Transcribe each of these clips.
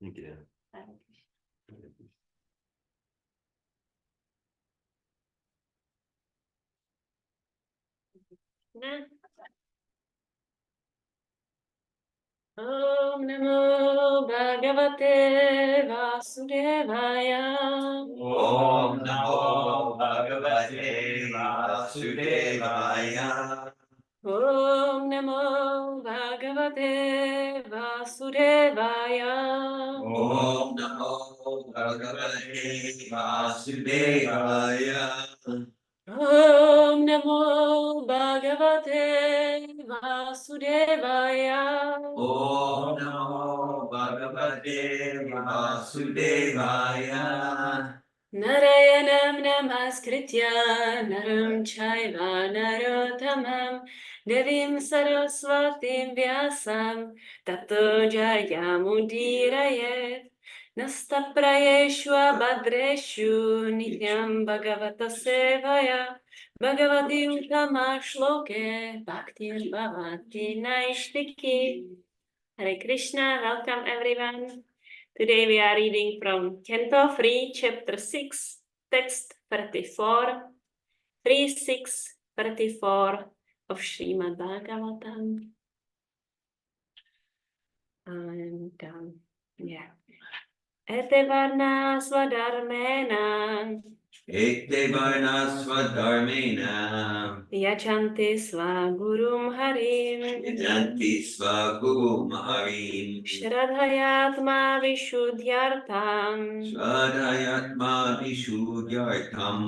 Thank you. Om Namo Bhagavate Vasudevaya. Om Namo Bhagavate Vasudevaya. Om Namo Bhagavate Vasudevaya. Om Namo Bhagavate Vasudevaya. Om Namo Bhagavate Vasudevaya. Om Namo Bhagavate Vasudevaya. Narayanam namaskritya naram chaiva narottamam devim saraswatim vyasam tato jayamudirayet nastaprayeshu abhadreshu nityam bhagavata sevaya bhagavati uttama shloke bhaktir bhavati naishtiki. Hare Krishna, welcome everyone. Today we are reading from Canto 3, Chapter 6, Text 34, 3-6, 34 of Srimad Bhagavatam. And Ete varna swadharmena Ete varna swadharmena Yachanti svagurum harim Yajanti svagurum harim Shradhayatma vishuddhyartam Svadhyatma vishuddhyartam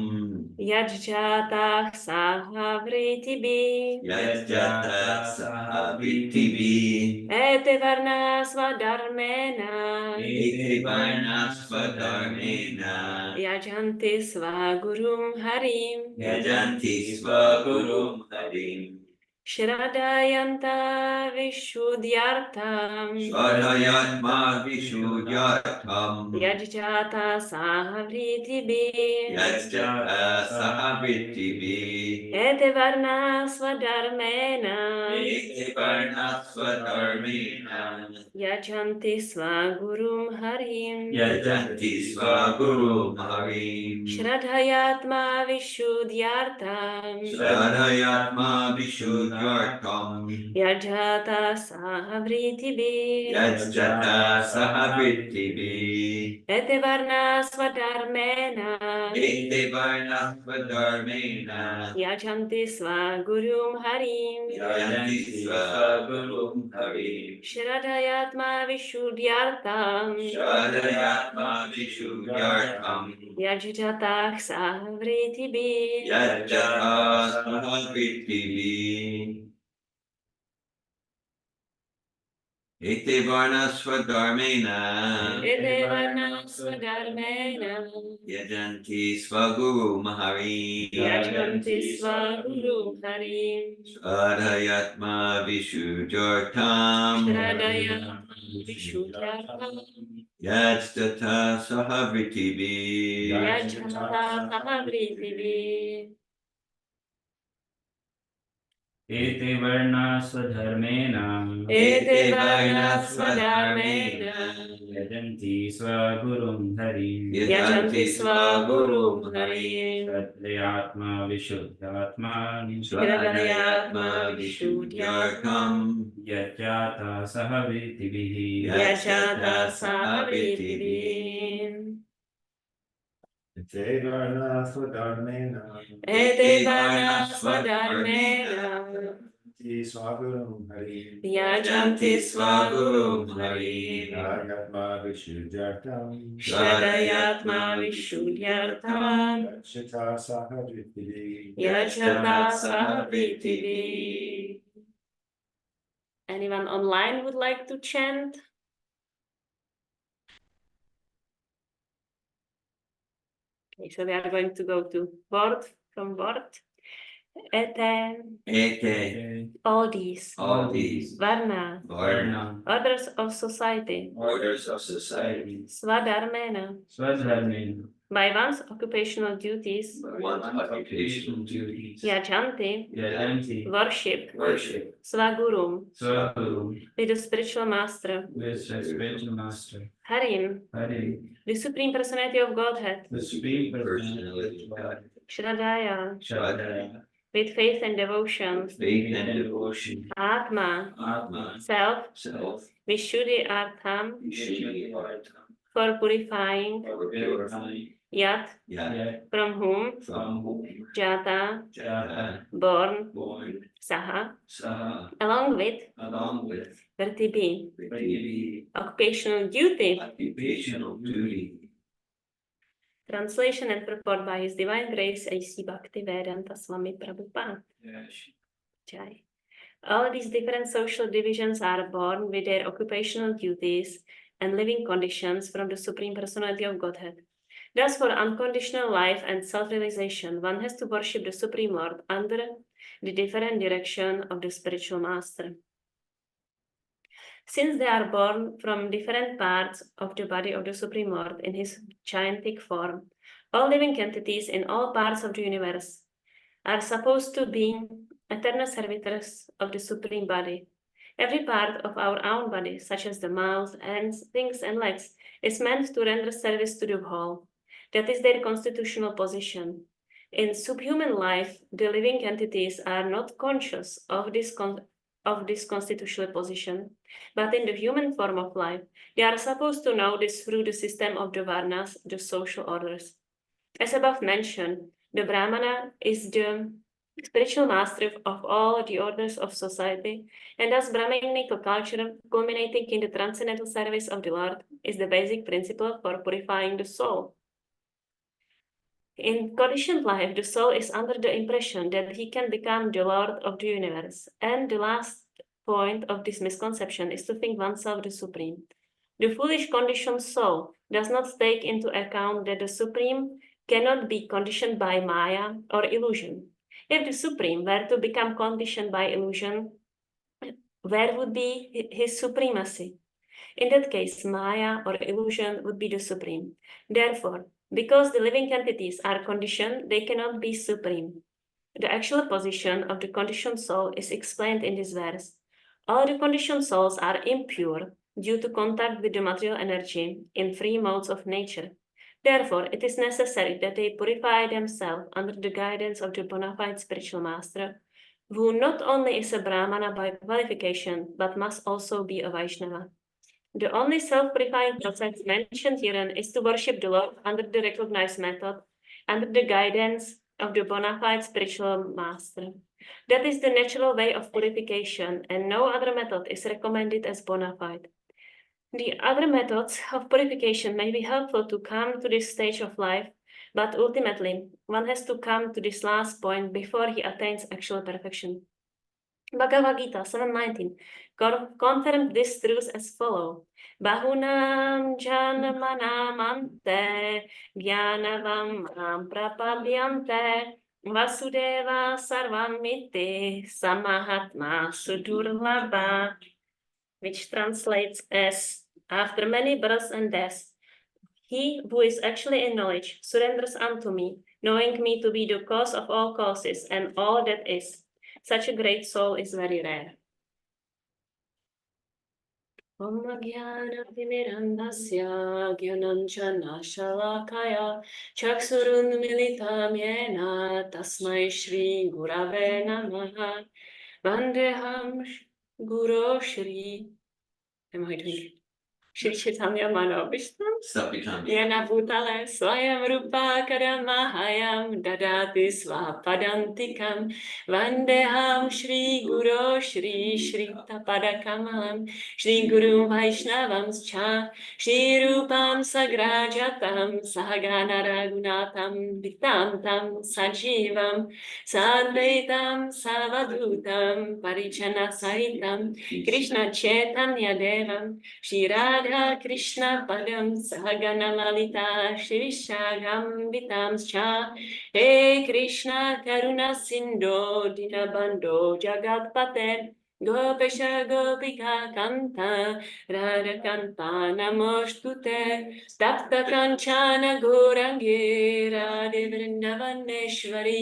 Yajjatah sahavritibi Yajjata sahavitivi Ete varna swadharmena Ete varna swadharmena Yajanti svagurum harim Yajanti svagurum harim Shradayanta vishuddhyartam Svadhyatma vishuddhyartam Yajjata sahavritibi Yajjata sahavitivi Ete varna swadharmena Ete varna swadharmena Yajanti svagurum harim Yajanti svagurum harim Shradhayatma vishuddhyartam Shradhayatma vishuddhyartam Yajjata sahavritibi Yajjata sahavitivi Ete varna swadharmena Ete varna swadharmena Yajanti svagurum harim Yajanti svagurum harim Shradhayatma vishuddhyartam Shradhayatma vishuddhyartam Yajjata sahavritibi Yajjata sahavitivi Ete varna swadharmena Ete varna swadharmena Yajanti svagurum harim Yajanti svagurum harim Shradhayatma vishuddhyartam Shradhayatma vishuddhyartam Yajjata sahavitivi Yajjata sahavritibi Ete varna swadharmena Ete varna swadharmena Yajanti svagurum harim Yajanti svagurum harim Shradhayatma vishuddhyatma Shradhayatma vishuddhyartam Yajjata sahavitivihi Yajjata sahavritibi Ete varna swadharmena Ete varna swadharmena Ti svagurum harim Yajanti svagurum harim Shradhayatma vishuddhyartam Shradhayatma vishuddhyartam Yajjata sahavitivi Yajjata sahavritibi. Anyone online would like to chant? Okay, so we are going to go to word from word. Ete, Ete all these, Varna, Varna orders of society, orders of society Swadharmena, Swadharmena by one's occupational duties, one's occupational duties, yajanti, yajanti, worship worship Swagurum Swaguru with the spiritual master, with the spiritual master, Harim, Hari, the supreme personality of Godhead, the supreme personality personality of God, Shraddhaya, Shraddha, with faith and devotion, faith and devotion, Atma, Atma, self, self, Vishuddhi Artham, Vishuddhi Artham, for purifying, for purifying, Yat, Yat, yet from whom, from whom, Jata, Jata, born, born, Saha, Saha, along with along with Vertibi, Prithvi, occupational duty. occupational duty. Translation and purport by His Divine Grace A.C. Bhaktivedanta Swami Prabhupada. Jai. All these different social divisions are born with their occupational duties and living conditions from the Supreme Personality of Godhead. Thus, for unconditional life and self-realization, one has to worship the Supreme Lord under the different direction of the spiritual master. Since they are born from different parts of the body of the Supreme Lord in his gigantic form, all living entities in all parts of the universe are supposed to be eternal servitors of the Supreme Body. Every part of our own body, such as the mouth, hands, wings, and legs, is meant to render service to the whole. That is their constitutional position. In subhuman life, the living entities are not conscious of this constitutional position, but in the human form of life, they are supposed to know this through the system of the varnas, the social orders. As above mentioned, the Brahmana is the spiritual master of all the orders of society, and thus Brahminical culture, culminating in the transcendental service of the Lord, is the basic principle for purifying the soul. In conditioned life, the soul is under the impression that he can become the Lord of the universe, and the last point of this misconception is to think oneself the supreme. The foolish conditioned soul does not take into account that the supreme cannot be conditioned by Maya or illusion. If the supreme were to become conditioned by illusion, where would be his supremacy? In that case, Maya or illusion would be the supreme. Therefore, because the living entities are conditioned, they cannot be supreme. The actual position of the conditioned soul is explained in this verse. All the conditioned souls are impure due to contact with the material energy in three modes of nature. Therefore, it is necessary that they purify themselves under the guidance of the bona fide spiritual master, who not only is a Brahmana by qualification, but must also be a Vaishnava. The only self-purifying process mentioned herein is to worship the Lord under the recognized method, under the guidance of the bona fide spiritual master. That is the natural way of purification, and no other method is recommended as bona fide. The other methods of purification may be helpful to come to this stage of life, but ultimately, one has to come to this last point before he attains actual perfection. Bhagavad Gita 7:19 confirmed this truth as follows. Bahunam janmanamante gyanavam prapadyante vasudeva sarvamiti samahatma sudurlabha, which translates as, after many births and deaths, he who is actually in knowledge surrenders unto me, knowing me to be the cause of all causes and all that is. Such a great soul is very rare. Om Jnana-timirandasya Gyananjana Shalakaya Chaksurun Militam Yena Tasmai Shri Gurave Namaha Vandeham Guru Shri. Am I doing it? Shri Chaitanya Manobishtam Sapikami. Yena Bhutale Swayam Rupa Karamahayam Dadati Swapadantikam Vandeham Shri Guru Shri Shri Tapadakamalam Shri Guru Vaishnavam Scha Shri Rupam Sagrajatam Sahagana Raghunatam Vitantam Sajivam Sadvaitam Savadutam Parichana Sahitam Krishna Chaitanya Devam Shri Radha Krishna Padam Sahagana Lalita Shri Shagam Vitamscha He Krishna Karuna Sindho Dinabando Jagatpate Gopesha Gopika Kanta Radha Kanta Namostute Tapta Kanchana Gorangi Radhe Vrindavaneshwari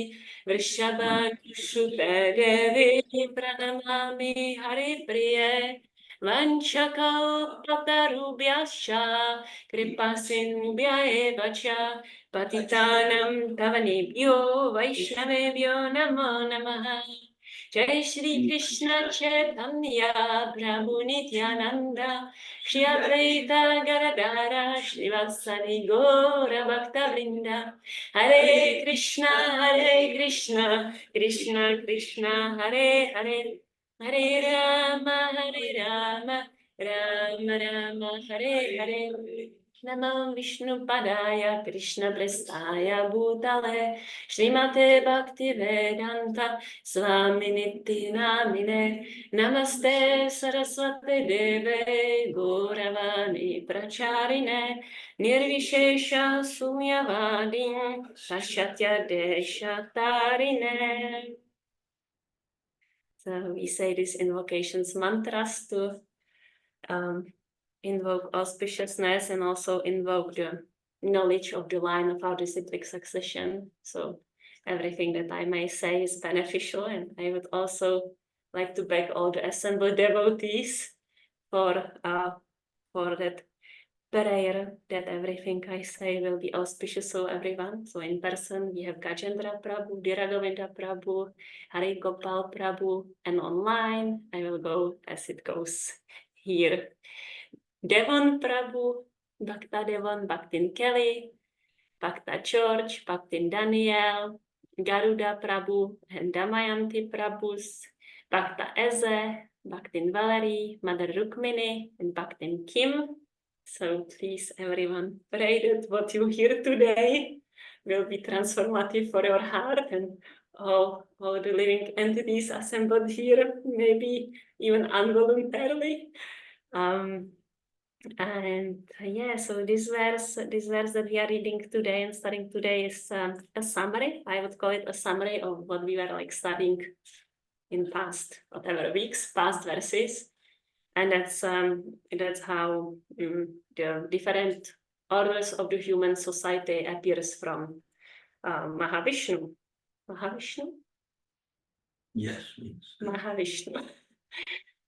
Vrishabhanushute Devi Pranamami Hari Priye Vanchakalpatarubhyascha Kripasindhya evacha Patitanam Tavanebhyo Vaishnavebhyo Namo Namaha Jai Shri Krishna Chaitanya Prabhu Nityananda Shri Advaita Gadadara Srivasadi Gaura Bhakta Vrinda Hare Krishna Krishna Krishna Hare Hare Hare Rama Rama Rama Hare Hare Namo Vishnu Padaya Krishna Prestaya Bhutale Srimate Bhakti Vedanta Swami Niti Namine Namaste Saraswate Deve Gauravani Pracharine Nirvishesha Sunyavadi Pashatya Deshatarine. So we say these invocations mantras to invoke auspiciousness and also invoke the knowledge of the line of our disciplic succession. So everything that I may say is beneficial, and I would also like to beg all the assembled devotees for that prayer that everything I say will be auspicious for everyone. So in person we have Gajendra Prabhu, Diragovinda Prabhu, Hari Gopal Prabhu, and online I will go as it goes here. Devon Prabhu, Bhakta Devon, Bhaktin Kelly, Bhakta George, Bhaktin Daniel, Garuda Prabhu, and Damayanti Prabhus, Bhakta Eze, Bhaktin Valerie, Mother Rukmini, and Bhaktin Kim. So please, everyone, pray that what you hear today will be transformative for your heart, and all the living entities assembled here, maybe even involuntarily. And yeah, so this verse that we are reading today and studying today is a summary. I would call it a summary of what we were like studying in past weeks, past verses, and that's how the different orders of the human society appears from Mahavishnu. Mahavishnu? Yes, please. Mahavishnu.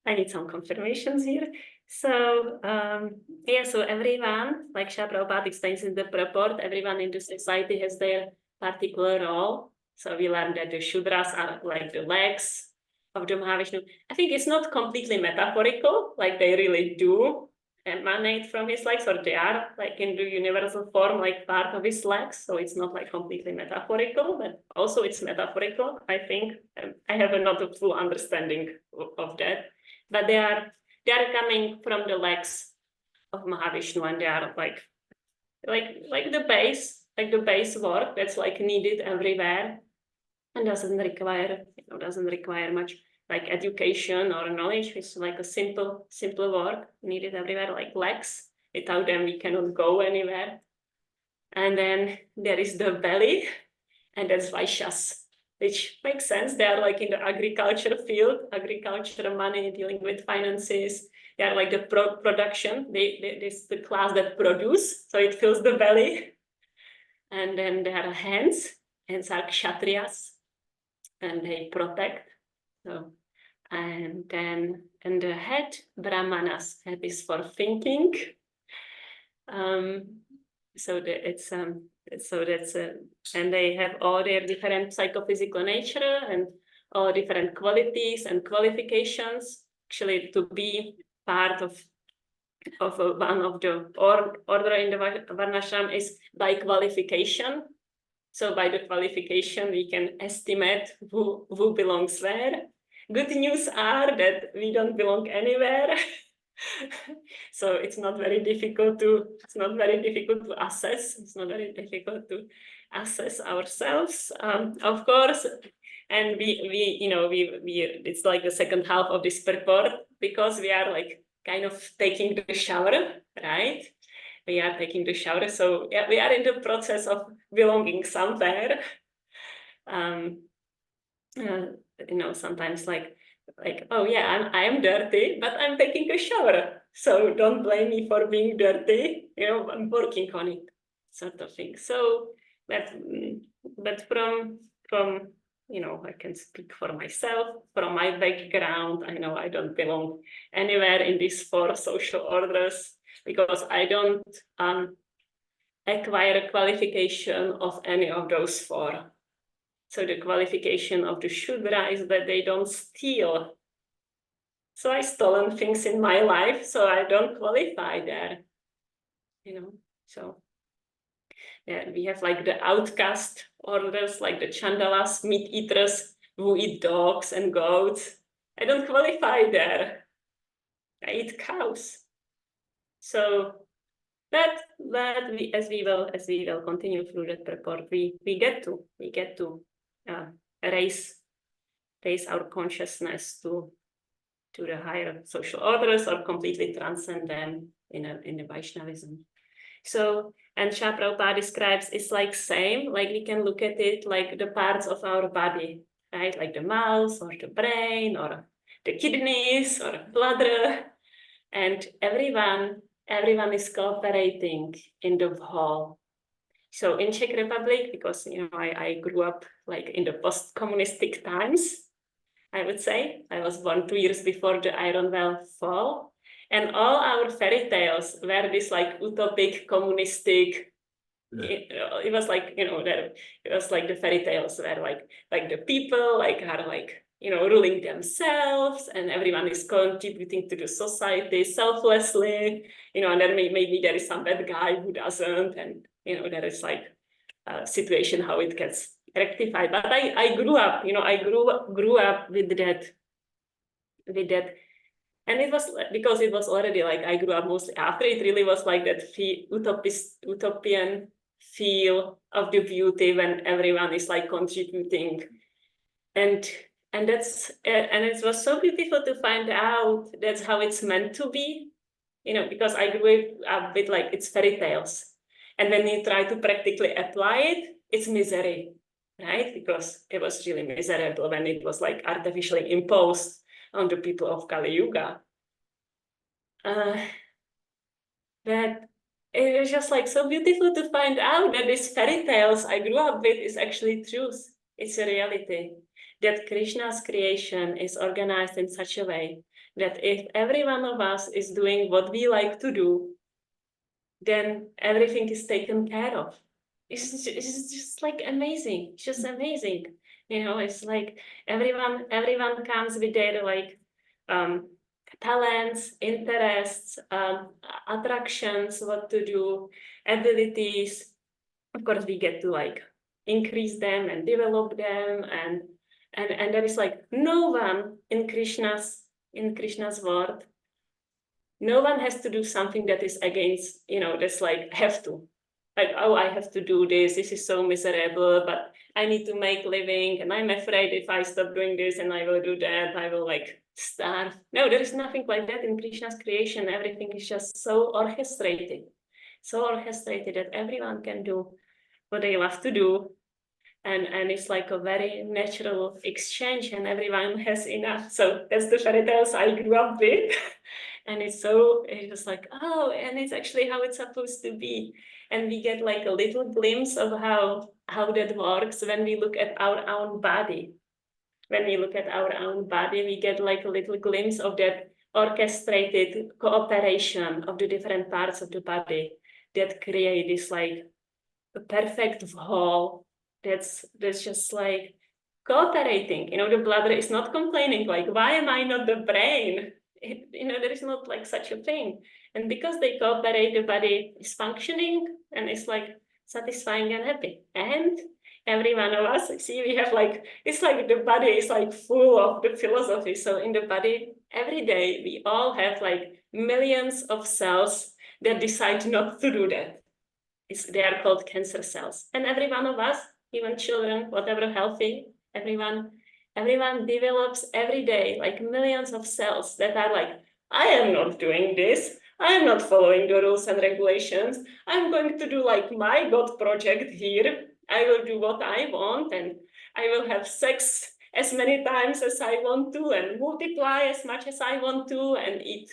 I need some confirmations here. So, yeah, so everyone, like Shri Prabhupada explains in the purport, everyone in the society has their particular role. So we learned that the Shudras are like the legs of the Mahavishnu. I think it's not completely metaphorical, like they really do emanate from his legs, or they are like in the universal form, like part of his legs. So it's not like completely metaphorical, but also it's metaphorical, I think. I have not a full understanding of that. But they are coming from the legs of Mahavishnu, and they are like the base work that's like needed everywhere, and doesn't require much like education or knowledge. It's like a simple work needed everywhere, like legs. Without them we cannot go anywhere. And then there is the belly, and that's Vaishyas, which makes sense. They are like in the agriculture field, agriculture, money, dealing with finances. They are like the production. This the class that produce, so it fills the belly. And then there are hands. Hands are Kshatriyas, and they protect. So, and the head, Brahmanas. Head is for thinking. So that's and they have all their different psychophysical nature and all different qualities and qualifications. Actually, to be part of one of the order in the Varnashram is by qualification. So by the qualification, we can estimate who belongs where. Good news are that we don't belong anywhere. So it's not very difficult to assess. It's not very difficult to assess ourselves, of course. And we it's like the second half of this purport, because we are like kind of taking the shower, right? We are taking the shower, so yeah, we are in the process of belonging somewhere. Sometimes like like, oh yeah, I'm dirty, but I'm taking a shower. So don't blame me for being dirty. I'm working on it, sort of thing. So, but from I can speak for myself. From my background, I know I don't belong anywhere in these 4 social orders because I don't acquire a qualification of any of those 4. So the qualification of the Shudra is that they don't steal. So I stolen things in my life, so I don't qualify there. So yeah, we have like the outcast orders, like the Chandalas, meat eaters who eat dogs and goats. I don't qualify there. I eat cows. So that as we will continue through that report, we get to raise our consciousness to the higher social orders or completely transcend them in the Vaishnavism. So, and Shah Prabhupada describes it's like same, like we can look at it like the parts of our body, right? Like the mouth or the brain or the kidneys or bladder, and everyone is cooperating in the whole. So in Czech Republic, because I grew up like in the post-communistic times, I would say. I was born 2 years before the Iron Well fall. And all our fairy tales were this like utopic, communistic, it was like, it was like the fairy tales were like the people are like, ruling themselves and everyone is contributing to the society selflessly, and then maybe there is some bad guy who doesn't, and, there is like a situation how it gets rectified. But I grew up, I grew up with that, and it was because it was already like I grew up mostly after it really was like that utopian feel of the beauty when everyone is like contributing, and that's and it was so beautiful to find out that's how it's meant to be, because I grew up with like it's fairy tales, and when you try to practically apply it, it's misery, right? Because it was really miserable when it was like artificially imposed on the people of Kali Yuga. That it was just like so beautiful to find out that these fairy tales I grew up with is actually truth. It's a reality. That Krishna's creation is organized in such a way that if every one of us is doing what we like to do, then everything is taken care of. It's just like amazing. It's just amazing. It's like everyone comes with their like talents, interests, attractions, what to do, abilities. Of course, we get to like increase them and develop them, and there is like no one in Krishna's world. No one has to do something that is against, that's like have to. Like, oh, I have to do this. This is so miserable, but I need to make living, and I'm afraid if I stop doing this and I will do that, I will like starve. No, there is nothing like that in Krishna's creation. Everything is just so orchestrated that everyone can do what they love to do, and it's like a very natural exchange, and everyone has enough. So that's the fairy tales I grew up with. And it's just like, oh, and it's actually how it's supposed to be. And we get like a little glimpse of how that works when we look at our own body. When we look at our own body, we get like a little glimpse of that orchestrated cooperation of the different parts of the body that create this like a perfect whole that's just like cooperating. The bladder is not complaining like, why am I not the brain? There is not like such a thing. And because they cooperate, the body is functioning and it's like satisfying and happy. And every one of us, see, we have like, it's like the body is like full of the philosophy. So in the body, every day, we all have like millions of cells that decide not to do that. They are called cancer cells. And every one of us, even children, whatever healthy, everyone develops every day like millions of cells that are like, I am not doing this. I am not following the rules and regulations. I'm going to do like my God project here. I will do what I want, and I will have sex as many times as I want to and multiply as much as I want to and eat,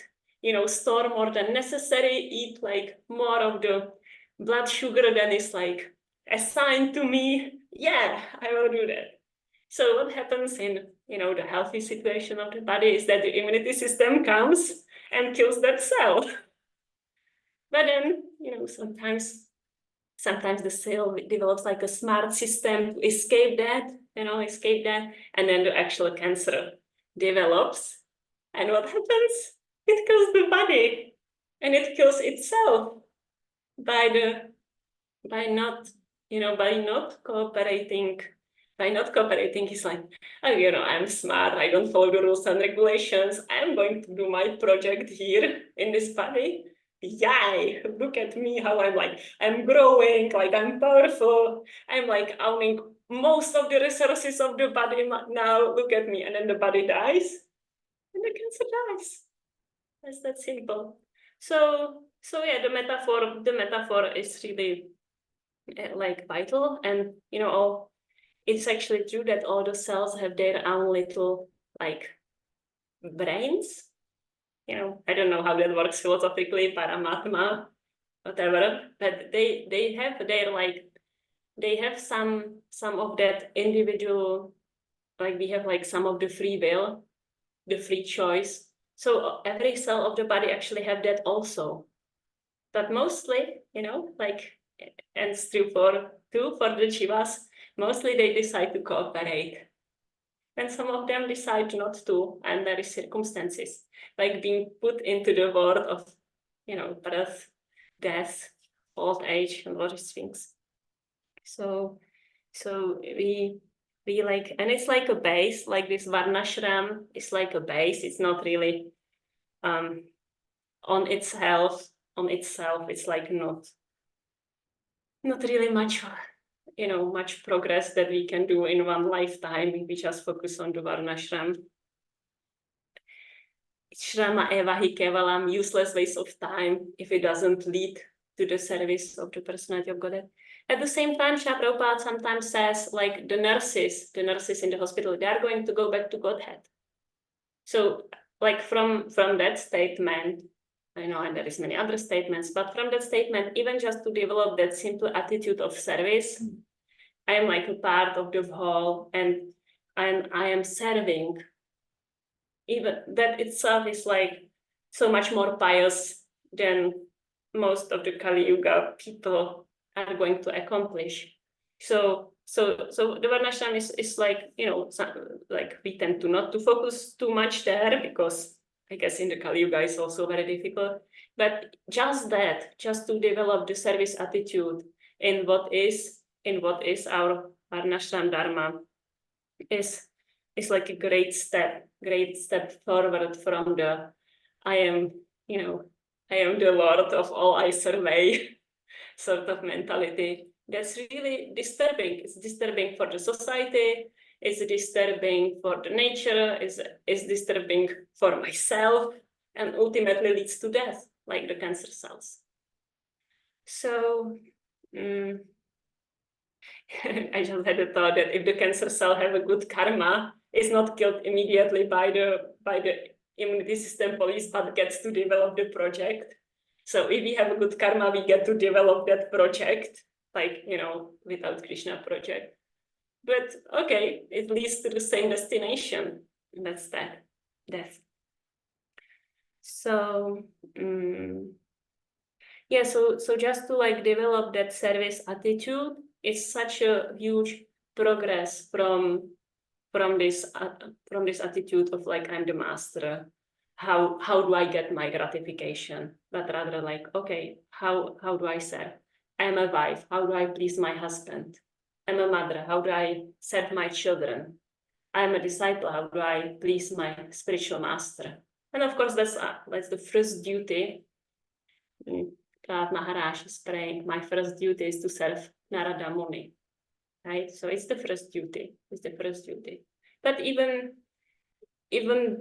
store more than necessary, eat like more of the blood sugar than is like assigned to me. Yeah, I will do that. So what happens in, the healthy situation of the body is that the immunity system comes and kills that cell. But then, sometimes the cell develops like a smart system to escape that, and then the actual cancer develops. And what happens? It kills the body, and it kills itself by not cooperating. By not cooperating, he's like, oh, I'm smart, I don't follow the rules and regulations, I'm going to do my project here in this body. Yay, look at me, how I'm growing, like I'm powerful, I'm like owning most of the resources of the body now, look at me. And then the body dies, and the cancer dies. That's that simple. So yeah, the metaphor is really like vital, and it's actually true that all the cells have their own little like brains. I don't know how that works philosophically, paramatma, whatever, but they have they have some of that individual, like we have like some of the free will, the free choice. So every cell of the body actually have that also. But mostly, and it's true for the jivas, mostly they decide to cooperate. And some of them decide not to, and there is circumstances, like being put into the world of, birth, death, old age, and all these things. So we like, and it's like a base, like this varnashram is like a base. It's not really on itself, it's like not really much, much progress that we can do in one lifetime if we just focus on the varnashram. Shrama evahi kevalam, useless waste of time if it doesn't lead to the service of the personality of Godhead. At the same time, Srila Prabhupada sometimes says, like the nurses in the hospital, they are going to go back to Godhead. So, like from that statement, I know, and there is many other statements, but from that statement, even just to develop that simple attitude of service, I am like a part of the whole, and I am serving. Even that itself is like so much more pious than most of the Kali Yuga people are going to accomplish. So the varnashram is like, like we tend to not to focus too much there, because I guess in the Kali Yuga is also very difficult. But just to develop the service attitude in what is our varnashram dharma is like a great step forward from the I am the Lord of all I survey sort of mentality. That's really disturbing. It's disturbing for the society, it's disturbing for the nature, it's disturbing for myself, and ultimately leads to death, like the cancer cells. So I just had a thought that if the cancer cell have a good karma, it's not killed immediately by the immunity system police, but gets to develop the project. So if we have a good karma, we get to develop that project, like, without Krishna project. But okay, it leads to the same destination, and that's that, death. So yeah, so just to like develop that service attitude is such a huge progress from this attitude of like I'm the master. How do I get my gratification? But rather like, okay, how do I serve? I'm a wife. How do I please my husband? I'm a mother. How do I serve my children? I'm a disciple. How do I please my spiritual master? And of course, that's the first duty. Maharaj is praying, my first duty is to serve Narada Muni, right? So it's the first duty. But even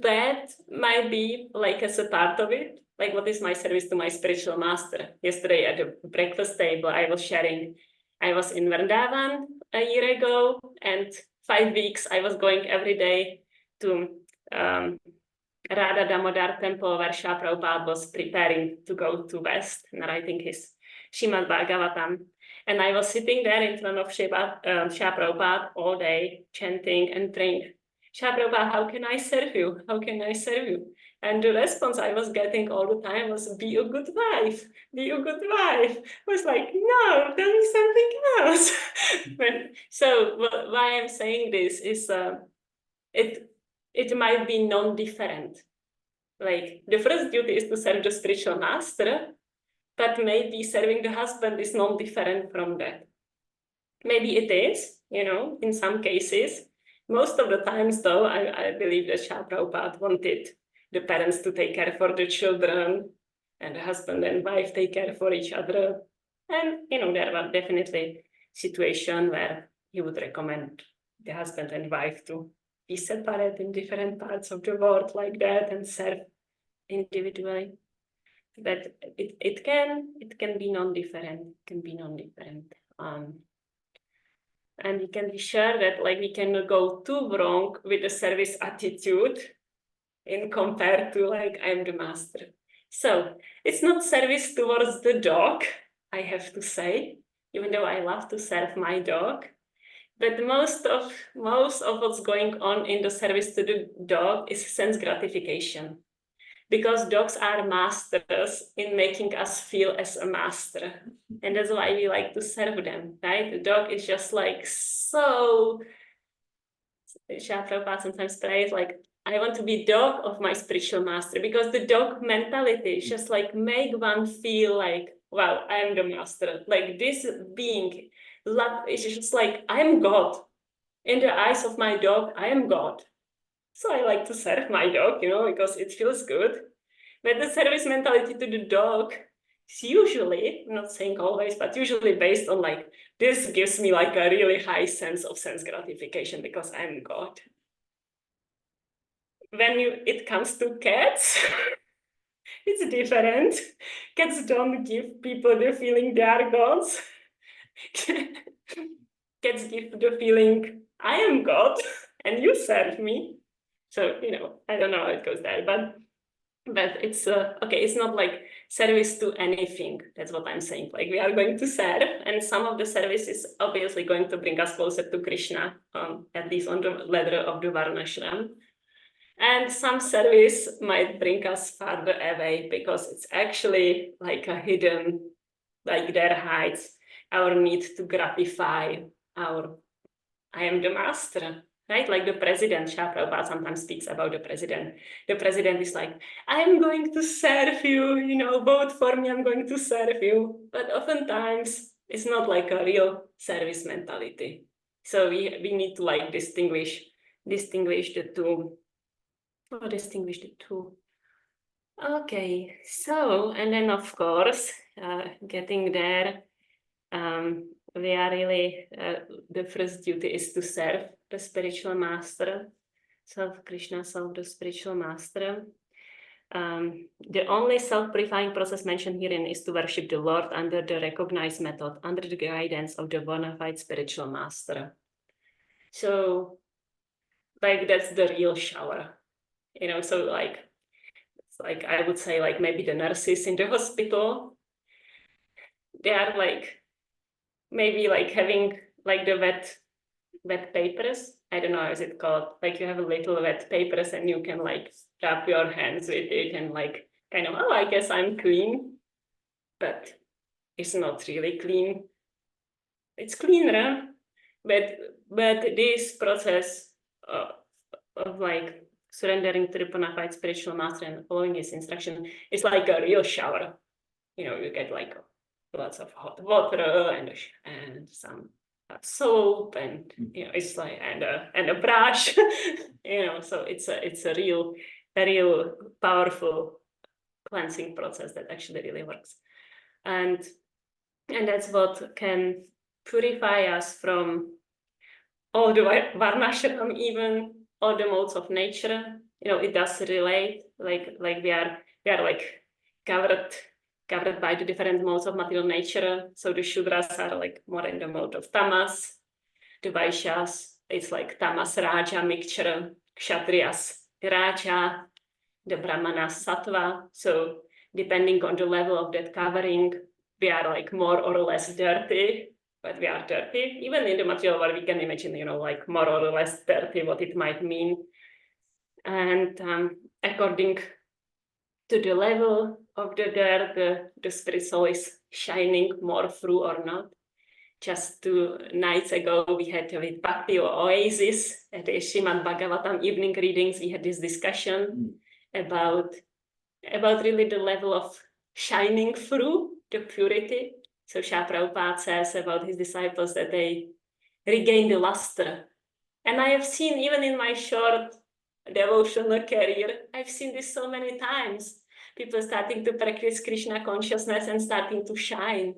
that might be like as a part of it. Like, what is my service to my spiritual master? Yesterday at the breakfast table, I was sharing. I was in Vrindavan a year ago, and 5 weeks, I was going every day to Radha Damodar temple where Srila Prabhupada was preparing to go to West and writing his Srimad Bhagavatam. And I was sitting there in front of Srila Prabhupada all day, chanting and praying, Srila Prabhupada, how can I serve you? How can I serve you? And the response I was getting all the time was, be a good wife, be a good wife. I was like, no, tell me something else. So why I'm saying this is it might be non-different. Like the first duty is to serve the spiritual master, but maybe serving the husband is non-different from that. Maybe it is, in some cases. Most of the times, though, I believe that Srila Prabhupada wanted the parents to take care for the children, and the husband and wife take care for each other. And, there were definitely situations where he would recommend the husband and wife to be separate in different parts of the world like that and serve individually. But it can be non-different, and we can be sure that we cannot go too wrong with the service attitude in compared to I'm the master. So it's not service towards the dog, I have to say, even though I love to serve my dog. But most of what's going on in the service to the dog is sense gratification, because dogs are masters in making us feel as a master. And that's why we like to serve them, right? The dog is just so, Srila Prabhupada sometimes prays I want to be dog of my spiritual master, because the dog mentality is just make one feel wow, I am the master. This being, love is just I am God. In the eyes of my dog, I am God. So I like to serve my dog, because it feels good. But the service mentality to the dog is usually, I'm not saying always, but usually based on this gives me a really high sense of sense gratification because I'm God. When it comes to cats, it's different. Cats don't give people the feeling they are gods. Cats give the feeling, I am God and you serve me. So, I don't know how it goes there, but it's okay. It's not service to anything. That's what I'm saying. We are going to serve, and some of the service is obviously going to bring us closer to Krishna, at least on the ladder of the Varnashram. And some service might bring us farther away because it's actually a hidden, there hides our need to gratify our, I am the master. Right? The president, Srila Prabhupada sometimes speaks about the president. The president is I'm going to serve you, vote for me, I'm going to serve you. But oftentimes, it's not a real service mentality. So we need to distinguish the two. Or distinguish the two. Okay, so, and then of course, getting there, we are really, the first duty is to serve the spiritual master, self-Krishna, self the spiritual master. The only self-purifying process mentioned herein is to worship the Lord under the recognized method, under the guidance of the bona fide spiritual master. So, that's the real shower, so it's I would say maybe the nurses in the hospital, they are maybe having the wet papers. I don't know how is it called. You have a little wet papers and you can rub your hands with it and kind of, oh, I guess I'm clean, but it's not really clean. It's cleaner, but this process of surrendering to the bona fide spiritual master and following his instruction is a real shower. You get lots of hot water and some soap and it's and a brush. So it's a real powerful cleansing process that actually really works, and that's what can purify us from all the varnashram, even all the modes of nature. It does relate, we are covered by the different modes of material nature. So the Shudras are more in the mode of tamas, the Vaishyas it's like tamas raja mixture, kshatriyas raja, the brahmanas sattva. So depending on the level of that covering, we are like more or less dirty, but we are dirty. Even in the material world, we can imagine, like more or less dirty, what it might mean. And according to the level of the dirt, the spirit soul is shining more through or not. Just 2 nights ago, we had with Bhakti or Oasis at the Srimad Bhagavatam evening readings, we had this discussion about really the level of shining through the purity. So Srila Prabhupada says about his disciples that they regain the luster. And I have seen, even in my short devotional career, I've seen this so many times. People starting to practice Krishna consciousness and starting to shine.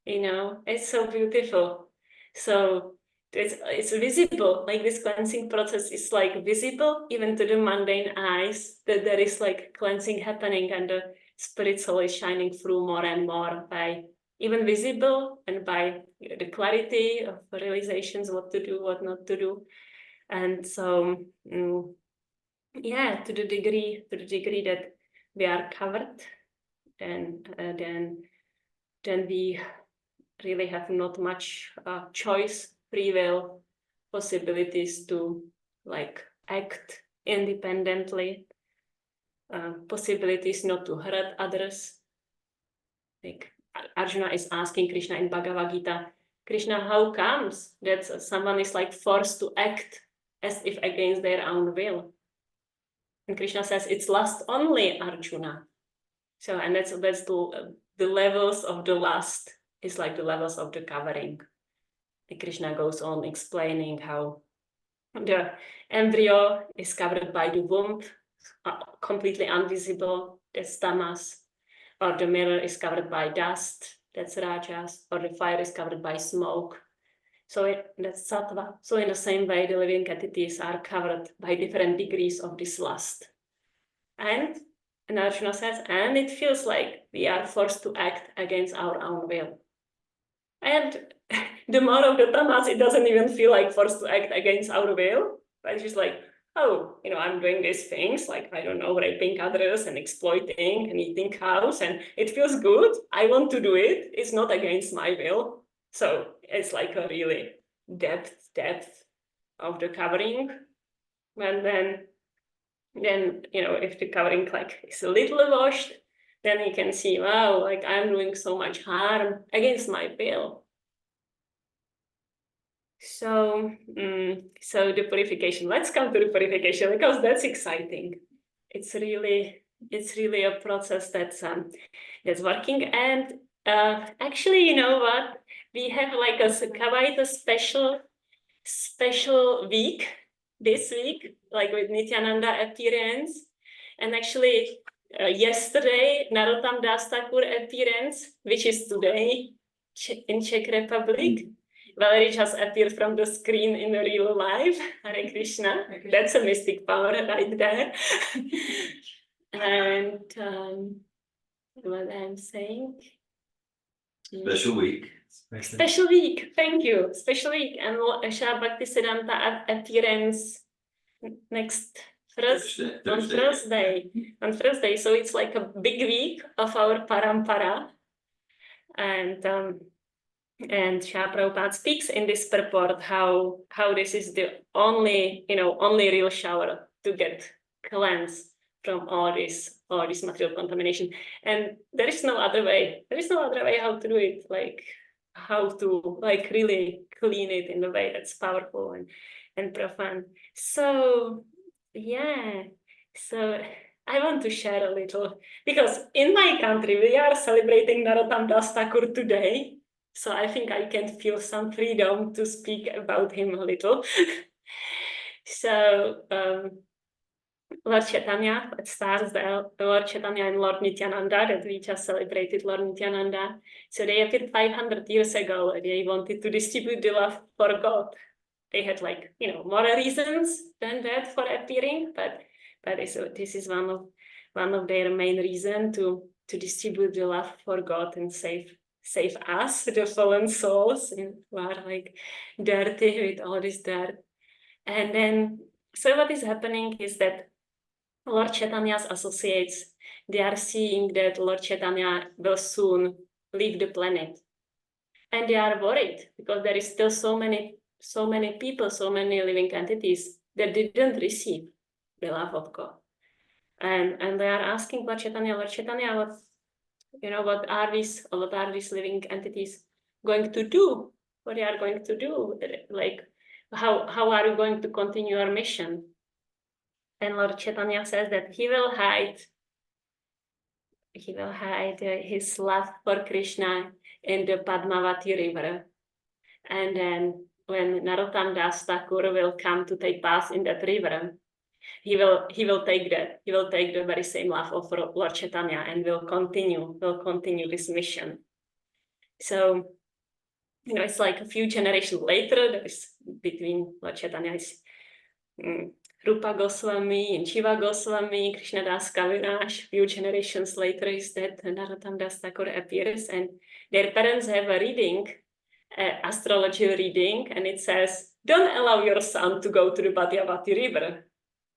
It's so beautiful. So it's visible, like this cleansing process is like visible even to the mundane eyes, that there is like cleansing happening and the spirit soul is shining through more and more by even visible and by the clarity of realizations, what to do, what not to do. And so, yeah, to the degree that we are covered, then we really have not much choice, free will, possibilities to like act independently, possibilities not to hurt others. Like Arjuna is asking Krishna in Bhagavad Gita, Krishna, how comes that someone is like forced to act as if against their own will? And Krishna says, it's lust only, Arjuna. So, and that's the levels of the lust. It's like the levels of the covering. And Krishna goes on explaining how the embryo is covered by the womb, completely invisible, that's tamas, or the mirror is covered by dust, that's rajas, or the fire is covered by smoke, so that's sattva. So in the same way, the living entities are covered by different degrees of this lust. And Arjuna says, and it feels like we are forced to act against our own will. And the more of the tamas, it doesn't even feel like forced to act against our will, but it's just like, oh, I'm doing these things, like, I don't know, raping others and exploiting and eating cows, and it feels good. I want to do it. It's not against my will. So it's like a really depth of the covering. And then if the covering like is a little washed, then you can see, wow, like I'm doing so much harm against my will. So, so the purification. Let's come to the purification because that's exciting. It's really a process that's working. And actually, you know what? We have like quite a special week this week, like with Nityananda appearance. And actually, yesterday, Narottama thakur appearance, which is today in Czech Republic. Valerie just appeared from the screen in real life. Hare Krishna. That's a mystic power right there. And what I'm saying. Special week. Special week, thank you. Special week. And Srila Bhaktisiddhanta appearance next Thursday. On Thursday. So it's like a big week of our parampara. And Srila Prabhupada speaks in this purport how this is the only real shower to get cleansed from all this material contamination. And there is no other way. There is no other way how to do it, like how to like really clean it in a way that's powerful and profound. So yeah. So I want to share a little, because in my country we are celebrating Narottama thakur today. So I think I can feel some freedom to speak about him a little. So Lord Chaitanya, let's start there. Lord Chaitanya and Lord Nityananda, that we just celebrated Lord Nityananda. So they appeared 500 years ago. They wanted to distribute the love for God. They had more reasons than that for appearing, but this is one of their main reasons to distribute the love for God and save us, the fallen souls, who are like dirty with all this dirt. And then, so what is happening is that Lord Chaitanya's associates, they are seeing that Lord Chaitanya will soon leave the planet. And they are worried because there is still so many people, so many living entities that didn't receive the love of God. And they are asking Lord Chaitanya, what are these living entities going to do? What they are going to do? Like, how are you going to continue your mission? And Lord Chaitanya says that he will hide his love for Krishna in the Padmavati river. And then when Narottama Thakur will come to take bath in that river, he will take the very same love of Lord Chaitanya and will continue this mission. So, it's like a few generations later, there is between Lord Chaitanya's Rupa Goswami and Shiva Goswami, Krishnadas Kaviraj. Few generations later is that Narottama Thakur appears, and their parents have a reading, astrology reading, and it says, "Don't allow your son to go to the Bhadyavati river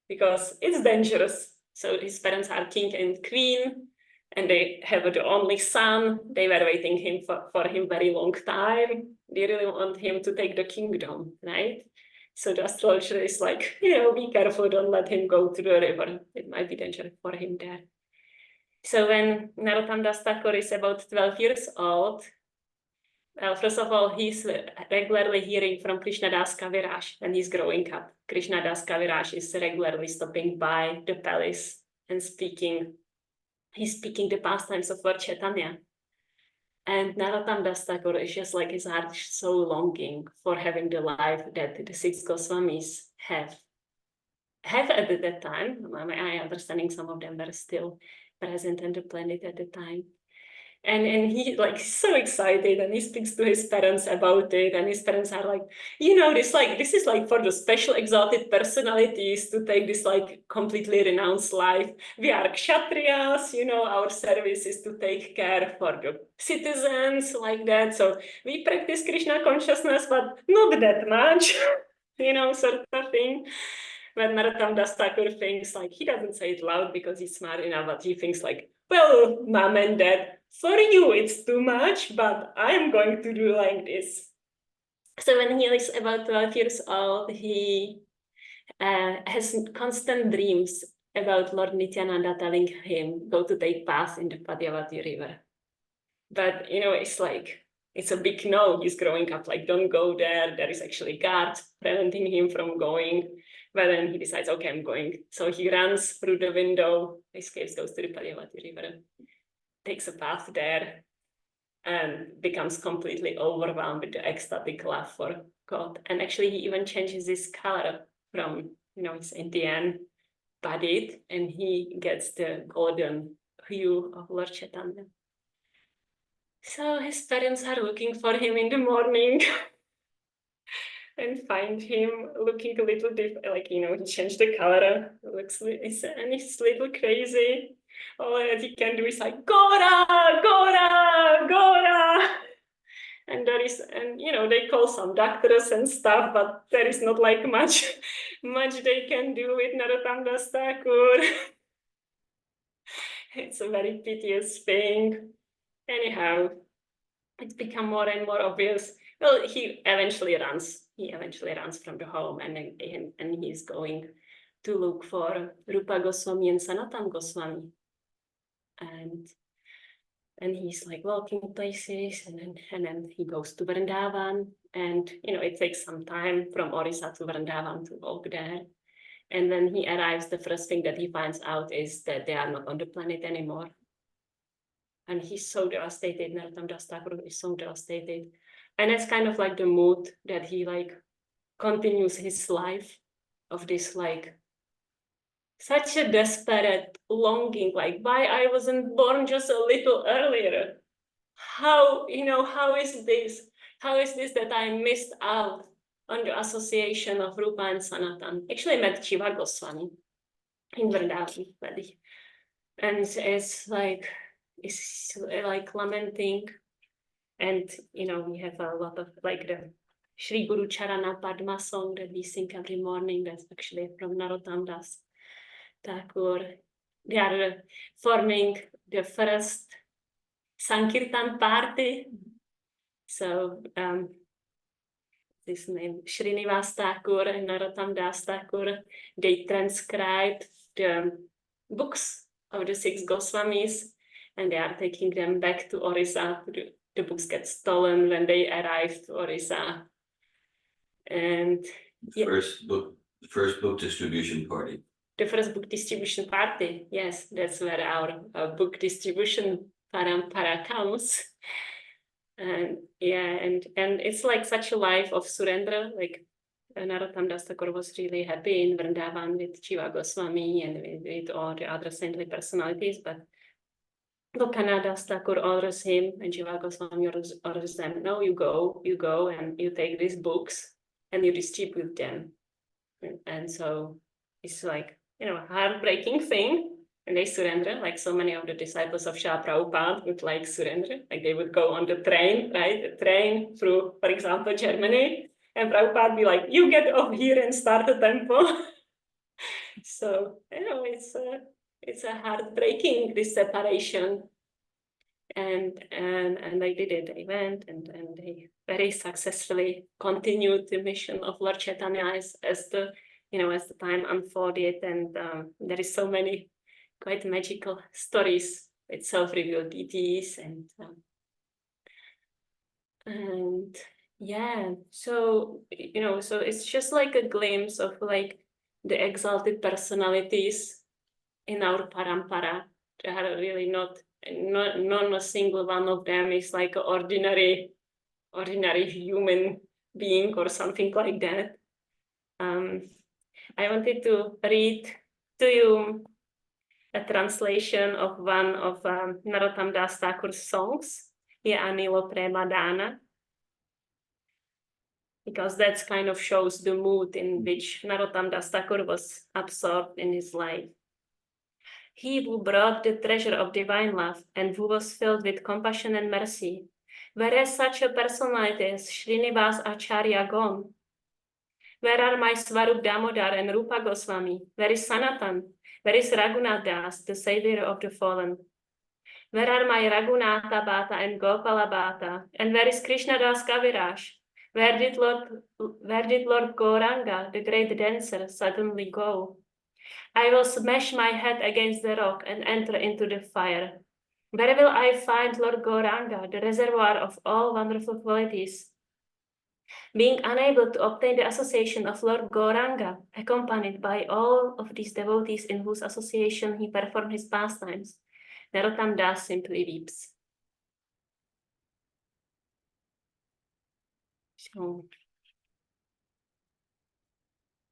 because it's dangerous." So his parents are king and queen, and they have the only son. They were waiting for him very long time. They really want him to take the kingdom, right? So the astrologer is like, be careful, don't let him go to the river. It might be dangerous for him there. So when Narottama Thakur is about 12 years old, well, first of all, he's regularly hearing from Krishnadas Kaviraj when he's growing up. Krishnadas Kaviraj is regularly stopping by the palace and speaking. He's speaking the pastimes of Lord Chaitanya. And Narottama Thakur is just like his heart is so longing for having the life that the 6 Goswamis have at that time. My understanding, some of them were still present on the planet at the time. And he so excited, and he speaks to his parents about it, and his parents are like, this is like for the special exalted personalities to take this completely renounced life. We are kshatriyas, our service is to take care for the citizens like that. So we practice Krishna consciousness, but not that much, sort of thing. When Narottama Thakur thinks he doesn't say it loud because he's smart enough, but he thinks well, mom and dad, for you it's too much, but I'm going to do like this. So when he is about 12 years old, he has constant dreams about Lord Nityananda telling him, go to take bath in the Padmavati river. But, it's a big no. He's growing up, don't go there. There is actually guards preventing him from going. But then he decides, okay, I'm going. So he runs through the window, escapes, goes to the Padmavati river, takes a bath there, and becomes completely overwhelmed with the ecstatic love for God. And actually, he even changes his color from, it's Indian bodied, and he gets the golden hue of Lord Chaitanya. So his parents are looking for him in the morning and find him looking a little different, he changed the color, and he's a little crazy. All that he can do is Gora, Gora, Gora. And they call some doctors and stuff, but there is not much they can do with Narottama Thakur. It's a very piteous thing. Anyhow, it's become more and more obvious. Well, he eventually runs from the home, and he's going to look for Rupa Goswami and Sanatana Goswami. And he's walking places, and then he goes to Vrindavan, and it takes some time from Orissa to Vrindavan to walk there. And when he arrives, the first thing that he finds out is that they are not on the planet anymore. And he's so devastated. Narottama Thakur is so devastated. And it's kind of the mood that he continues his life of this such a desperate longing, why I wasn't born just a little earlier. How is this? How is this that I missed out on the association of Rupa and Sanatan? Actually, I met Shiva Goswami in Vrindavan, and it's lamenting, and we have a lot of Shri Guru Charana Padma song that we sing every morning. That's actually from Narottama Das Thakur. They are forming the first Sankirtan party. So this name Srinivas Thakur and Narottama Das Thakur, they transcribed the books of the 6 Goswamis, and they are taking them back to Orissa. The books get stolen when they arrive to Orissa. And The first book distribution party. the first book distribution party, yes, that's where our book distribution parampara comes. And yeah, and it's like such a life of surrender. Like Narottama Das Thakur was really happy in Vrindavan with Jiva Goswami and with all the other saintly personalities, but Lokanath Das Thakur orders him, and Jiva Goswami orders them, no, you go and you take these books and you distribute them. And so it's like, a heartbreaking thing. And they surrender, like so many of the disciples of Srila Prabhupada would like surrender. Like they would go on the train, right? The train through, for example, Germany. And Prabhupada be like, you get off here and start a temple. So, it's a heartbreaking, this separation. And they did it. They went and they very successfully continued the mission of Lord Chaitanya as the time unfolded. And there is so many quite magical stories with self-revealed deities and yeah, so so it's just like a glimpse of like the exalted personalities in our parampara. They are really not a single one of them is like an ordinary human being or something like that. I wanted to read to you a translation of one of Narottama Das Thakur's songs, Ye Anilo Prema Dana, because that kind of shows the mood in which Narottama Das Thakur was absorbed in his life. He who brought the treasure of divine love and who was filled with compassion and mercy, where is such a personality as Srinivas Acharya gone? Where are my Swarup Damodar and Rupa Goswami? Where is Sanatan? Where is Raghunath Das, the savior of the fallen? Where are my Raghunatha Bhata and Gopala Bhata? And where is Krishna Das Kaviraj? Where did Lord Gauranga, the great dancer, suddenly go? I will smash my head against the rock and enter into the fire. Where will I find Lord Gauranga, the reservoir of all wonderful qualities? Being unable to obtain the association of Lord Gauranga, accompanied by all of these devotees in whose association he performed his pastimes, Narottama Das simply weeps.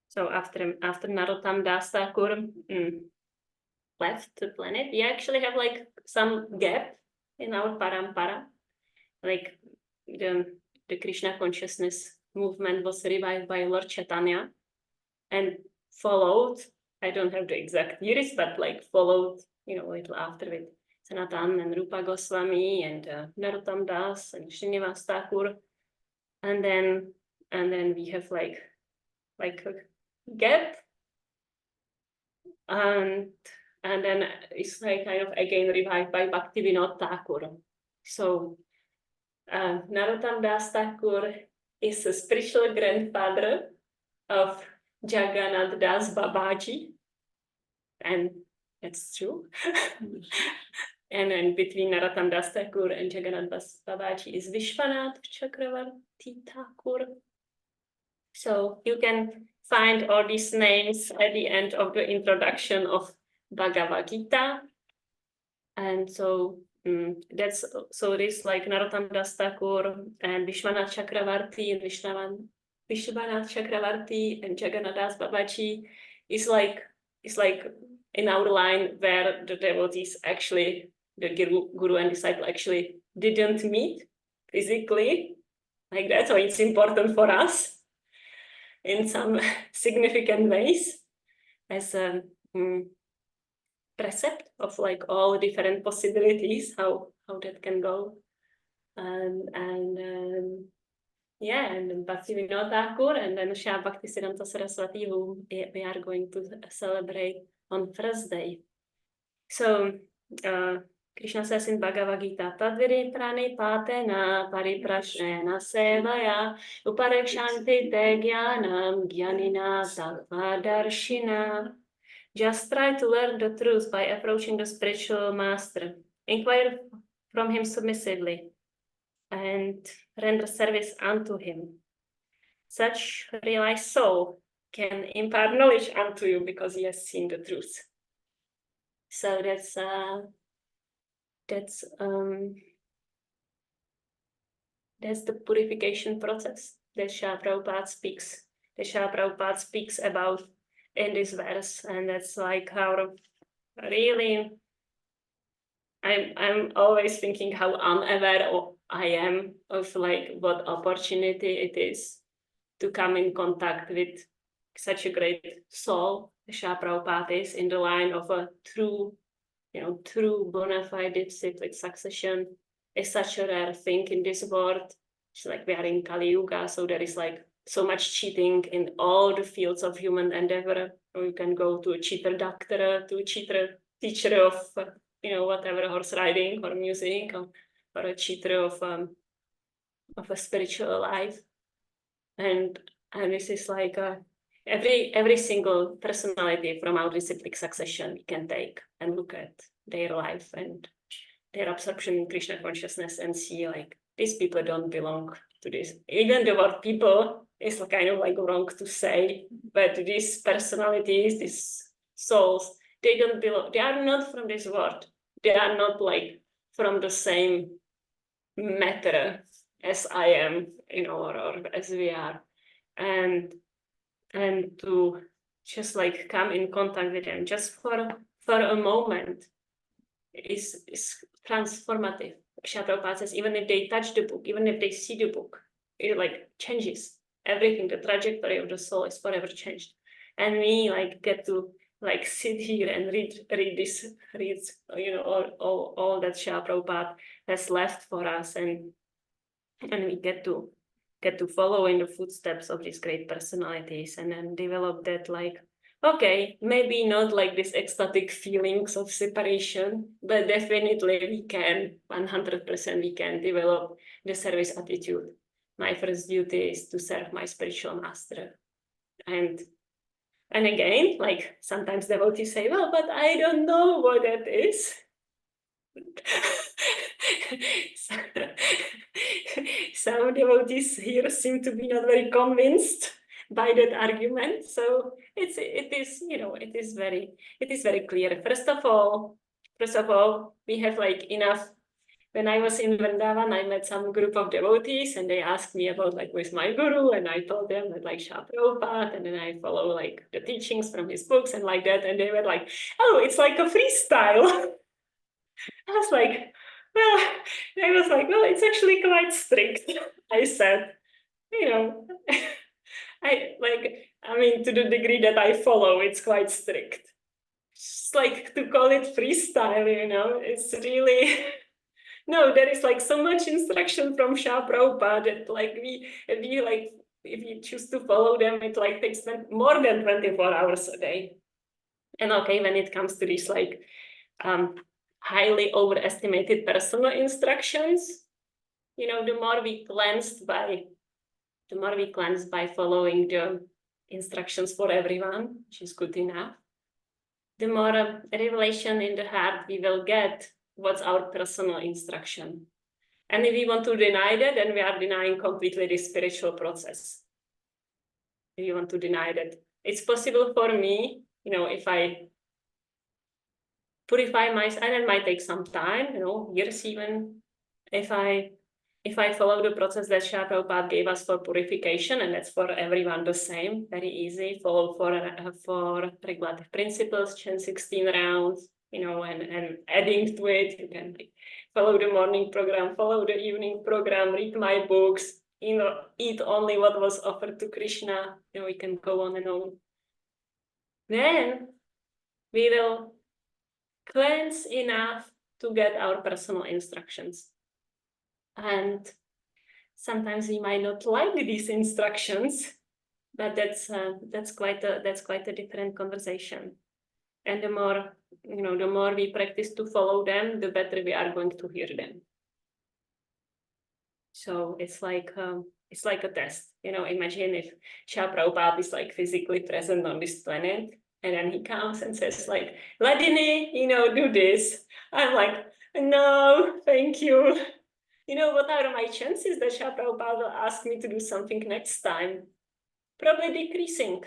So after Narottama Das Thakur left the planet, we actually have like some gap in our parampara. Like the Krishna consciousness movement was revived by Lord Chaitanya and followed, I don't have the exact years, but like followed, a little after with Sanatan and Rupa Goswami and Narottama Das and Srinivas Thakur. And then we have like a gap. And then it's like kind of again revived by Bhaktivinoda Thakur. So Narottama Das Thakur is a spiritual grandfather of Jagannath Das Babaji, and that's true. And then between Narottama Das Thakur and Jagannath Das Babaji is Vishwanath Chakravarti Thakur. So you can find all these names at the end of the introduction of Bhagavad Gita, and so this like Narottama Das Thakur and Vishwanath Chakravarti and Vishwanath Chakravarti and Jagannath Das Babaji is like in our line where the devotees actually, the guru and disciple actually didn't meet physically like that. So it's important for us in some significant ways as a precept of like all different possibilities, how that can go. And yeah, and then Bhaktivinoda Thakur, and then Shri Bhaktisiddhanta Saraswati, who we are going to celebrate on Thursday. So, Krishna says in Bhagavad Gita, Tadviri prani patena pariprashnena sevaya uparekshanti te jnanam jnanina tattvadarshina. Just try to learn the truth by approaching the spiritual master. Inquire from him submissively and render service unto him. Such realized soul can impart knowledge unto you because he has seen the truth. So that's the purification process that Srila Prabhupada speaks. That Srila Prabhupada speaks about in this verse, and that's like how really I'm always thinking how unaware I am of like what opportunity it is to come in contact with such a great soul. Srila Prabhupada is in the line of a true bona fide disciplic succession is such a rare thing in this world. It's like we are in Kali Yuga, so there is like so much cheating in all the fields of human endeavor. Or you can go to a cheater doctor, to a cheater teacher of whatever, horse riding or music, or a cheater of a spiritual life, and this is like every single personality from our disciplic succession we can take and look at their life and their absorption in Krishna consciousness and see like these people don't belong to this. Even the word people is kind of like wrong to say, but these personalities, these souls, they don't belong. They are not from this world. They are not like from the same matter as I am, or as we are. And to just like come in contact with them just for a moment is transformative. Srila Prabhupada says even if they touch the book, even if they see the book, it like changes everything. The trajectory of the soul is forever changed. And we like get to like sit here and read all that Srila Prabhupada has left for us, and we get to follow in the footsteps of these great personalities and then develop that like, okay, maybe not like this ecstatic feelings of separation, but definitely we can, 100% we can develop the service attitude. My first duty is to serve my spiritual master. And again, like sometimes devotees say, well, but I don't know what that is. Some devotees here seem to be not very convinced by that argument. So it is very clear. First of all, we have like enough. When I was in Vrindavan, I met some group of devotees and they asked me about like who is my guru, and I told them that like Srila Prabhupada, and then I follow like the teachings from his books and like that, and they were like, oh, it's like a freestyle. I was like, well, it's actually quite strict. I said, to the degree that I follow, it's quite strict. Just like to call it freestyle, it's really, no, there is like so much instruction from Srila Prabhupada that like if you choose to follow them, it like takes more than 24 hours a day. And okay, when it comes to these like, highly overestimated personal instructions, the more we cleansed by following the instructions for everyone, which is good enough, the more revelation in the heart we will get what's our personal instruction. And if we want to deny that, then we are denying completely the spiritual process. If you want to deny that, it's possible for me, if I purify myself, and it might take some time, years even, if I follow the process that Srila Prabhupada gave us for purification, and that's for everyone the same, very easy, follow for regulative principles, chant 16 rounds, and adding to it, you can follow the morning program, follow the evening program, read my books, eat only what was offered to Krishna, we can go on and on. Then we will cleanse enough to get our personal instructions. And sometimes we might not like these instructions, but that's quite a different conversation. And the more, the more we practice to follow them, the better we are going to hear them. So it's like a test. Imagine if Srila Prabhupada is like physically present on this planet, and then he comes and says like, Hladini, do this. I'm like, no, thank you. What are my chances that Srila Prabhupada will ask me to do something next time? Probably decreasing.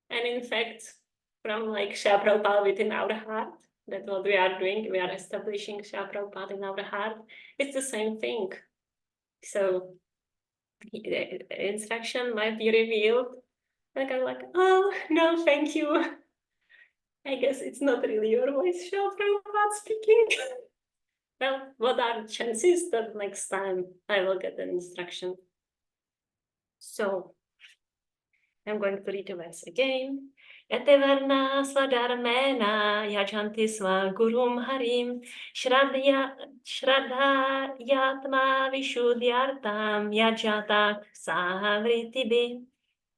And in fact, from like Srila Prabhupada within our heart, that's what we are doing. We are establishing Srila Prabhupada in our heart. It's the same thing. So the instruction might be revealed. Like I'm like, oh no, thank you. I guess it's not really your voice, Srila Prabhupada speaking. Well, what are the chances that next time I will get an instruction? So I'm going to read the verse again. Yatevarna svadarmena yajanti sva gurum harim shraddha yatma vishuddhyartam yajatak sahavritibi.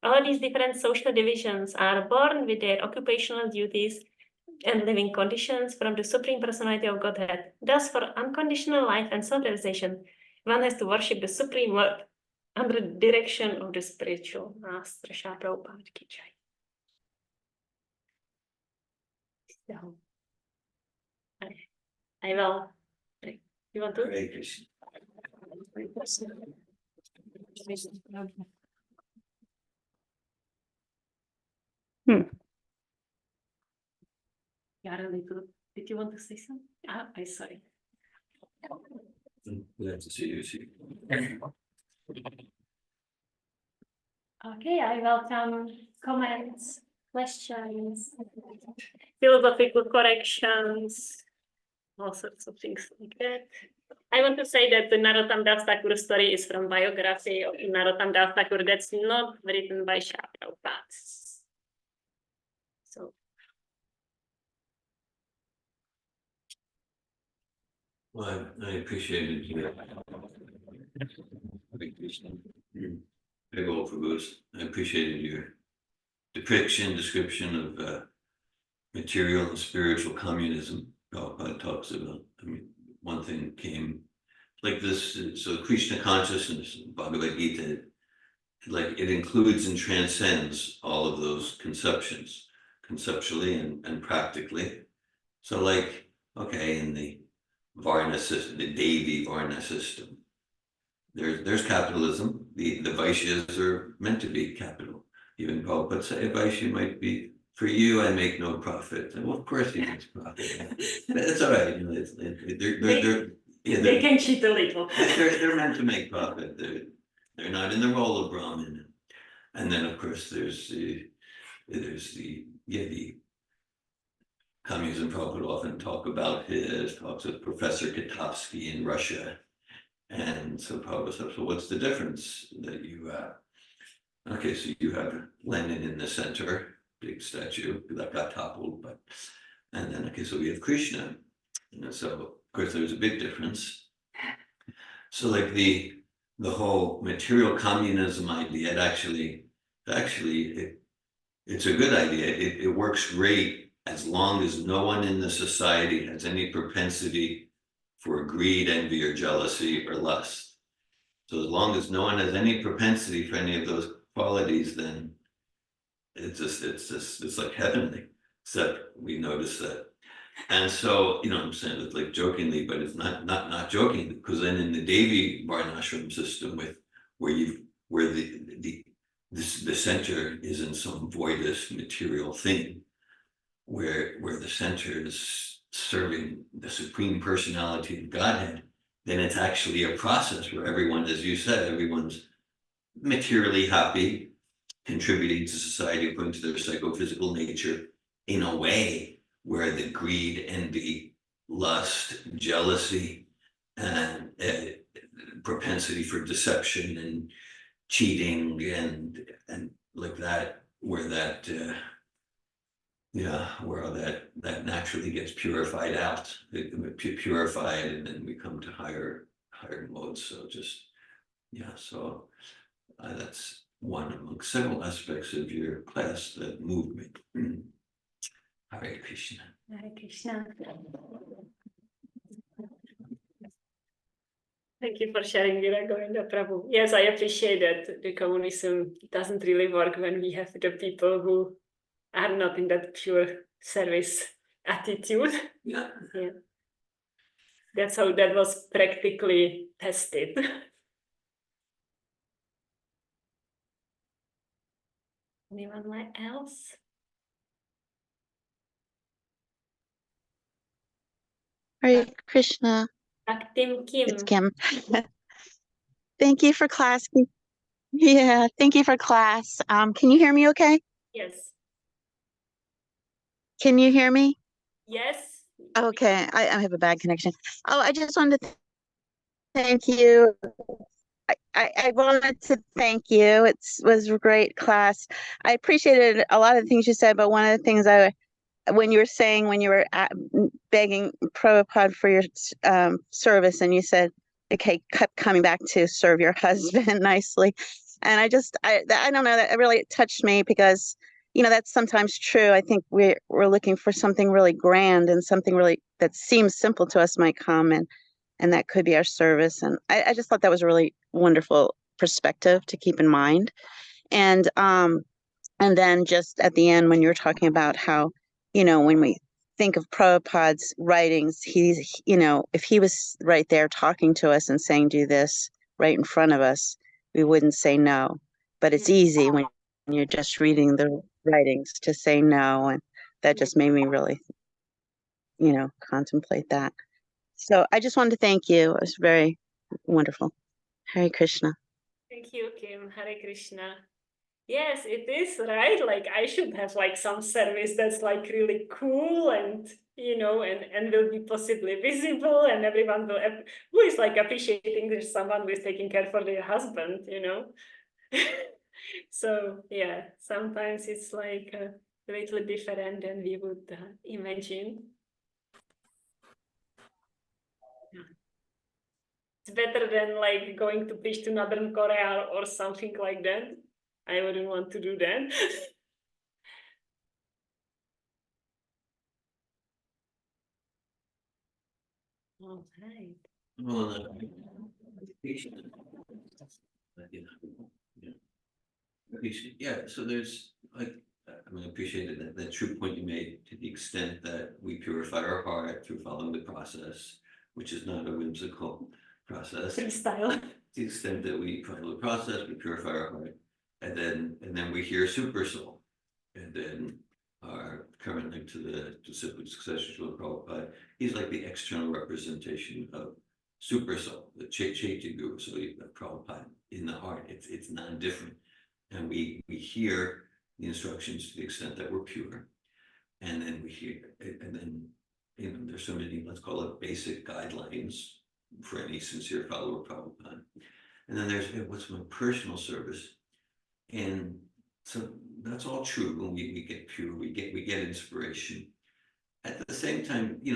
All these different social divisions are born with their occupational duties and living conditions from the Supreme Personality of Godhead. Thus, for unconditional life and self-realization, one has to worship the Supreme Lord under the direction of the spiritual master, Srila Prabhupada Ki Jai. So, I will. You want to? Hare Krishna. Did you want to say something? I'm sorry. Glad to see you. Okay, I welcome comments, questions, philosophical corrections, all sorts of things like that. I want to say that the Narottama Thakur story is from biography of Narottama Thakur. That's not written by Srila Prabhupada. So. Well, I appreciated your big old for boost. I appreciated your description of material and spiritual communism. Prabhupada talks about. I mean, one thing came like this. So Krishna consciousness, Bhagavad Gita, like it includes and transcends all of those conceptions, conceptually and practically. So, like, okay, in the Varna system, the Devi Varna system, there's capitalism. The Vaishyas are meant to be capital. Even Prabhupada say a Vaishya might be, for you, I make no profit. Well, of course he makes profit. That's all right. They can cheat a little. They're meant to make profit. They're not in the role of Brahmin. And then, of course, there's the communism. Prabhupada often talks with Professor Katowski in Russia. And so Prabhupada says, so what's the difference that you okay, so you have Lenin in the center, big statue that got toppled, and then okay, so we have Krishna. So of course there's a big difference. So like the whole material communism idea, it's a good idea. It works great as long as no one in the society has any propensity for greed, envy, or jealousy, or lust. So as long as no one has any propensity for any of those qualities, then it's like heavenly. Except we notice that. And so, I'm saying it like jokingly, but it's not joking, because then in the Devi Varnashram system where the center is in some voidist material thing, where the center is serving the Supreme Personality of Godhead, then it's actually a process where everyone, as you said, everyone's materially happy, contributing to society according to their psychophysical nature in a way where the greed, envy, lust, jealousy, and propensity for deception and cheating and like that, where that naturally gets purified out, purified, and then we come to higher modes. So just Yeah, so that's one among several aspects of your class that moved me. Hare Krishna. Hare Krishna. Thank you for sharing, Govinda Prabhu. Yes, I appreciate that the communism doesn't really work when we have the people who are not in that pure service attitude. Yeah. Yeah. That's how that was practically tested. Anyone else? Hare Krishna. Tim It's Kim. Kim. Thank you for class. Yeah, thank you for class. Can you hear me okay? Yes. Can you hear me? Yes. Okay, I have a bad connection. Oh, I just wanted to thank you. I wanted to thank you. It was a great class. I appreciated a lot of the things you said, but one of the things when you were saying, when you were begging Prabhupada for your service, and you said, okay, kept coming back to serve your husband nicely. And I don't know, that really touched me because, that's sometimes true. I think we're looking for something really grand, and something really that seems simple to us might come, and that could be our service. And I just thought that was a really wonderful perspective to keep in mind. And then just at the end, when you were talking about how, when we think of Prabhupada's writings, he's, if he was right there talking to us and saying, do this right in front of us, we wouldn't say no. But it's easy when you're just reading the writings to say no. And that just made me really, contemplate that. So I just wanted to thank you. It was very wonderful. Hare Krishna. Thank you, Kim. Hare Krishna. Yes, it is, right? Like I should have like some service that's like really cool and and will be possibly visible, and everyone will who is like appreciating there's someone who is taking care for their husband, So yeah, sometimes it's like a little different than we would imagine. It's better than like going to preach to Northern Korea or something like that. I wouldn't want to do that. All right. Well, patient. Yeah, so there's like, I appreciated that true point you made, to the extent that we purify our heart through following the process, which is not a whimsical process. Freestyle. To the extent that we follow the process, we purify our heart, and then we hear Super Soul, and then our current link to the disciple successor of Prabhupada, he's like the external representation of Super Soul, the Chaitya Guru, so Prabhupada in the heart. It's non-different, and we hear the instructions to the extent that we're pure, and then we hear, and then there's so many, let's call it basic guidelines for any sincere follower of Prabhupada. And then there's what's my personal service. And so that's all true. When we get pure, we get inspiration. At the same time, we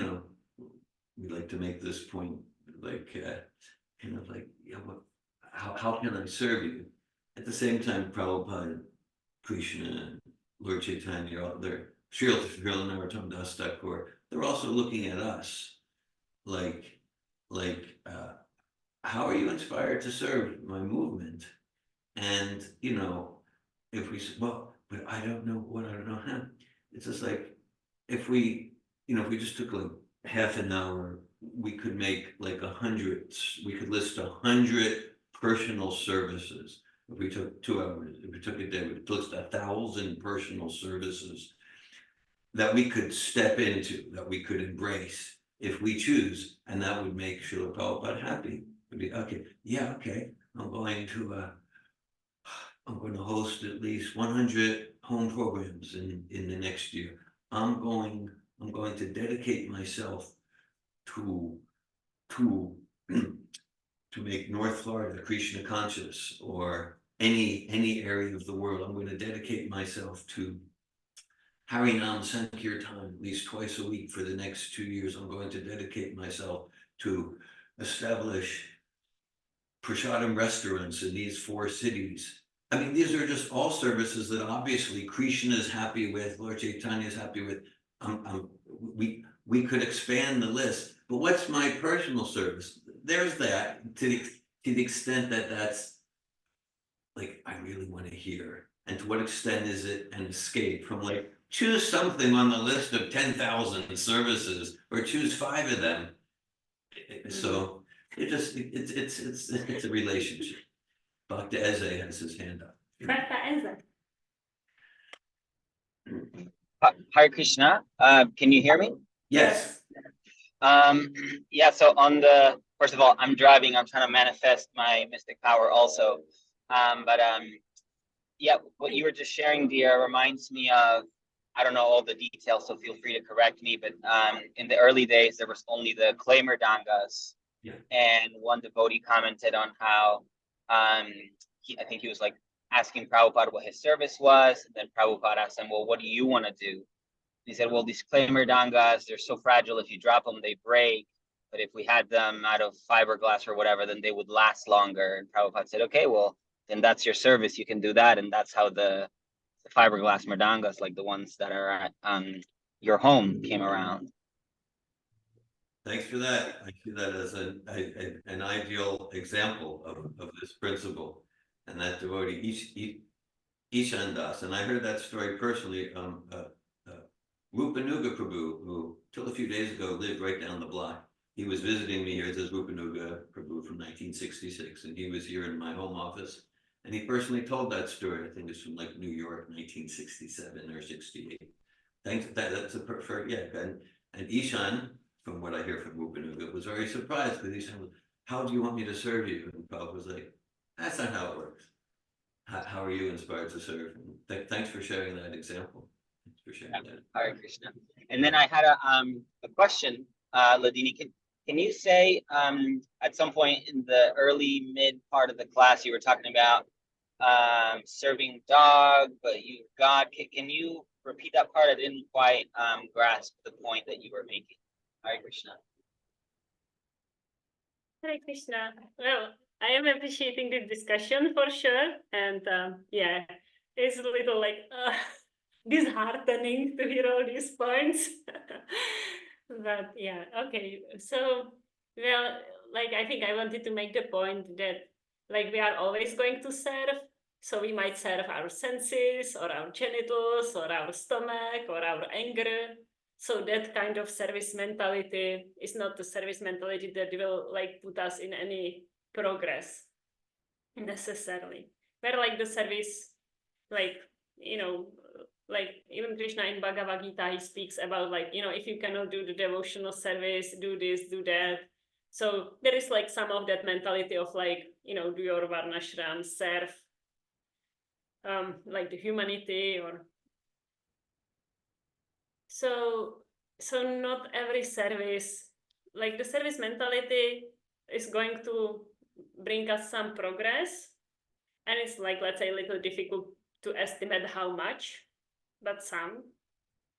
like to make this point, like how can I serve you? At the same time, Prabhupada, Krishna, Lord Chaitanya, they're Srila Narottama thakur, they're also looking at us like how are you inspired to serve my movement? And if we say, well, but I don't know how, it's just like, if we just took like half an hour, we could make like 100, we could list 100 personal services. If we took 2 hours, if we took a day, we could list 1,000 personal services that we could step into, that we could embrace if we choose, and that would make Srila Prabhupada happy. Would be okay, yeah, okay, I'm going to host at least 100 home programs in the next year. I'm going to dedicate myself to make North Florida Krishna conscious, or any area of the world. I'm going to dedicate myself to Harinam Sankirtan at least twice a week for the next 2 years. I'm going to dedicate myself to establish prasadam restaurants in these 4 cities. I mean, these are just all services that obviously Krishna is happy with, Lord Chaitanya is happy with. We could expand the list, but what's my personal service? There's that to the extent that that's like, I really want to hear. And to what extent is it an escape from like, choose something on the list of 10,000 services or choose 5 of them. So it's a relationship. Dr. Eze has his hand up. Hare Krishna. Can you hear me? Yes. Yeah, so on the, first of all, I'm driving, I'm trying to manifest my mystic power also. Yeah, what you were just sharing, dear, reminds me of, I don't know all the details, so feel free to correct me, but in the early days, there was only the clay mridangas. Yeah. And one devotee commented on how, I think he was like asking Prabhupada what his service was, and then Prabhupada asked him, well, what do you want to do? He said, well, these clay mridangas, they're so fragile, if you drop them, they break. But if we had them out of fiberglass or whatever, then they would last longer. And Prabhupada said, okay, well, then that's your service. You can do that. And that's how the fiberglass mridangas, like the ones that are at your home, came around. Thanks for that. I see that as an ideal example of this principle. And that devotee, Ishan Das, and I heard that story personally. Rupanuga Prabhu, who till a few days ago lived right down the block. He was visiting me here. This is Rupanuga Prabhu from 1966, and he was here in my home office. And he personally told that story. I think it's from like New York, 1967 or 68. Thanks. That's a perfect, yeah. And Ishan, from what I hear from Rupanuga, was very surprised because he said, how do you want me to serve you? And Prabhupada was like, that's not how it works. How are you inspired to serve? And thanks for sharing that example. Thanks for sharing that. Hare Krishna. And then I had a question, Hladini. Can you say at some point in the early mid part of the class you were talking about serving dog, but you God. Can you repeat that part? I didn't quite grasp the point that you were making. Hare Krishna. Hare Krishna. Well, I am appreciating this discussion for sure. And yeah, it's a little like disheartening to hear all these points. But yeah, okay. So, well, like I think I wanted to make the point that like we are always going to serve. So we might serve our senses or our genitals or our stomach or our anger. So that kind of service mentality is not the service mentality that will like put us in any progress necessarily. Where like the service, like, you know, like even Krishna in Bhagavad Gita, he speaks about like, you know, if you cannot do the devotional service, do this, do that. So there is like some of that mentality of like, you know, do your varnashram, serve like the humanity or so not every service, like the service mentality is going to bring us some progress. And it's like, let's say, a little difficult to estimate how much, but some.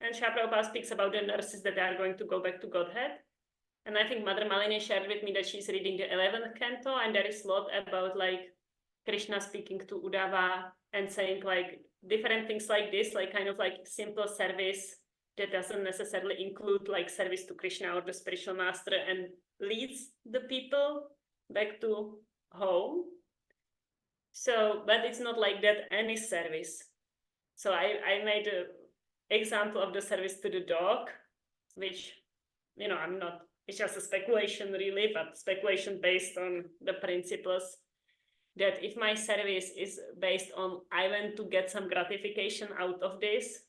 And Srila Prabhupada speaks about the nurses that are going to go back to Godhead. And I think Mother Malini shared with me that she's reading the 11th canto, and there is a lot about like Krishna speaking to Uddhava and saying like different things like this, like kind of like simple service that doesn't necessarily include like service to Krishna or the spiritual master and leads the people back to home. So, but it's not like that any service. So I made an example of the service to the dog, which, you know, it's just a speculation really, but speculation based on the principles that if my service is based on I want to get some gratification out of this,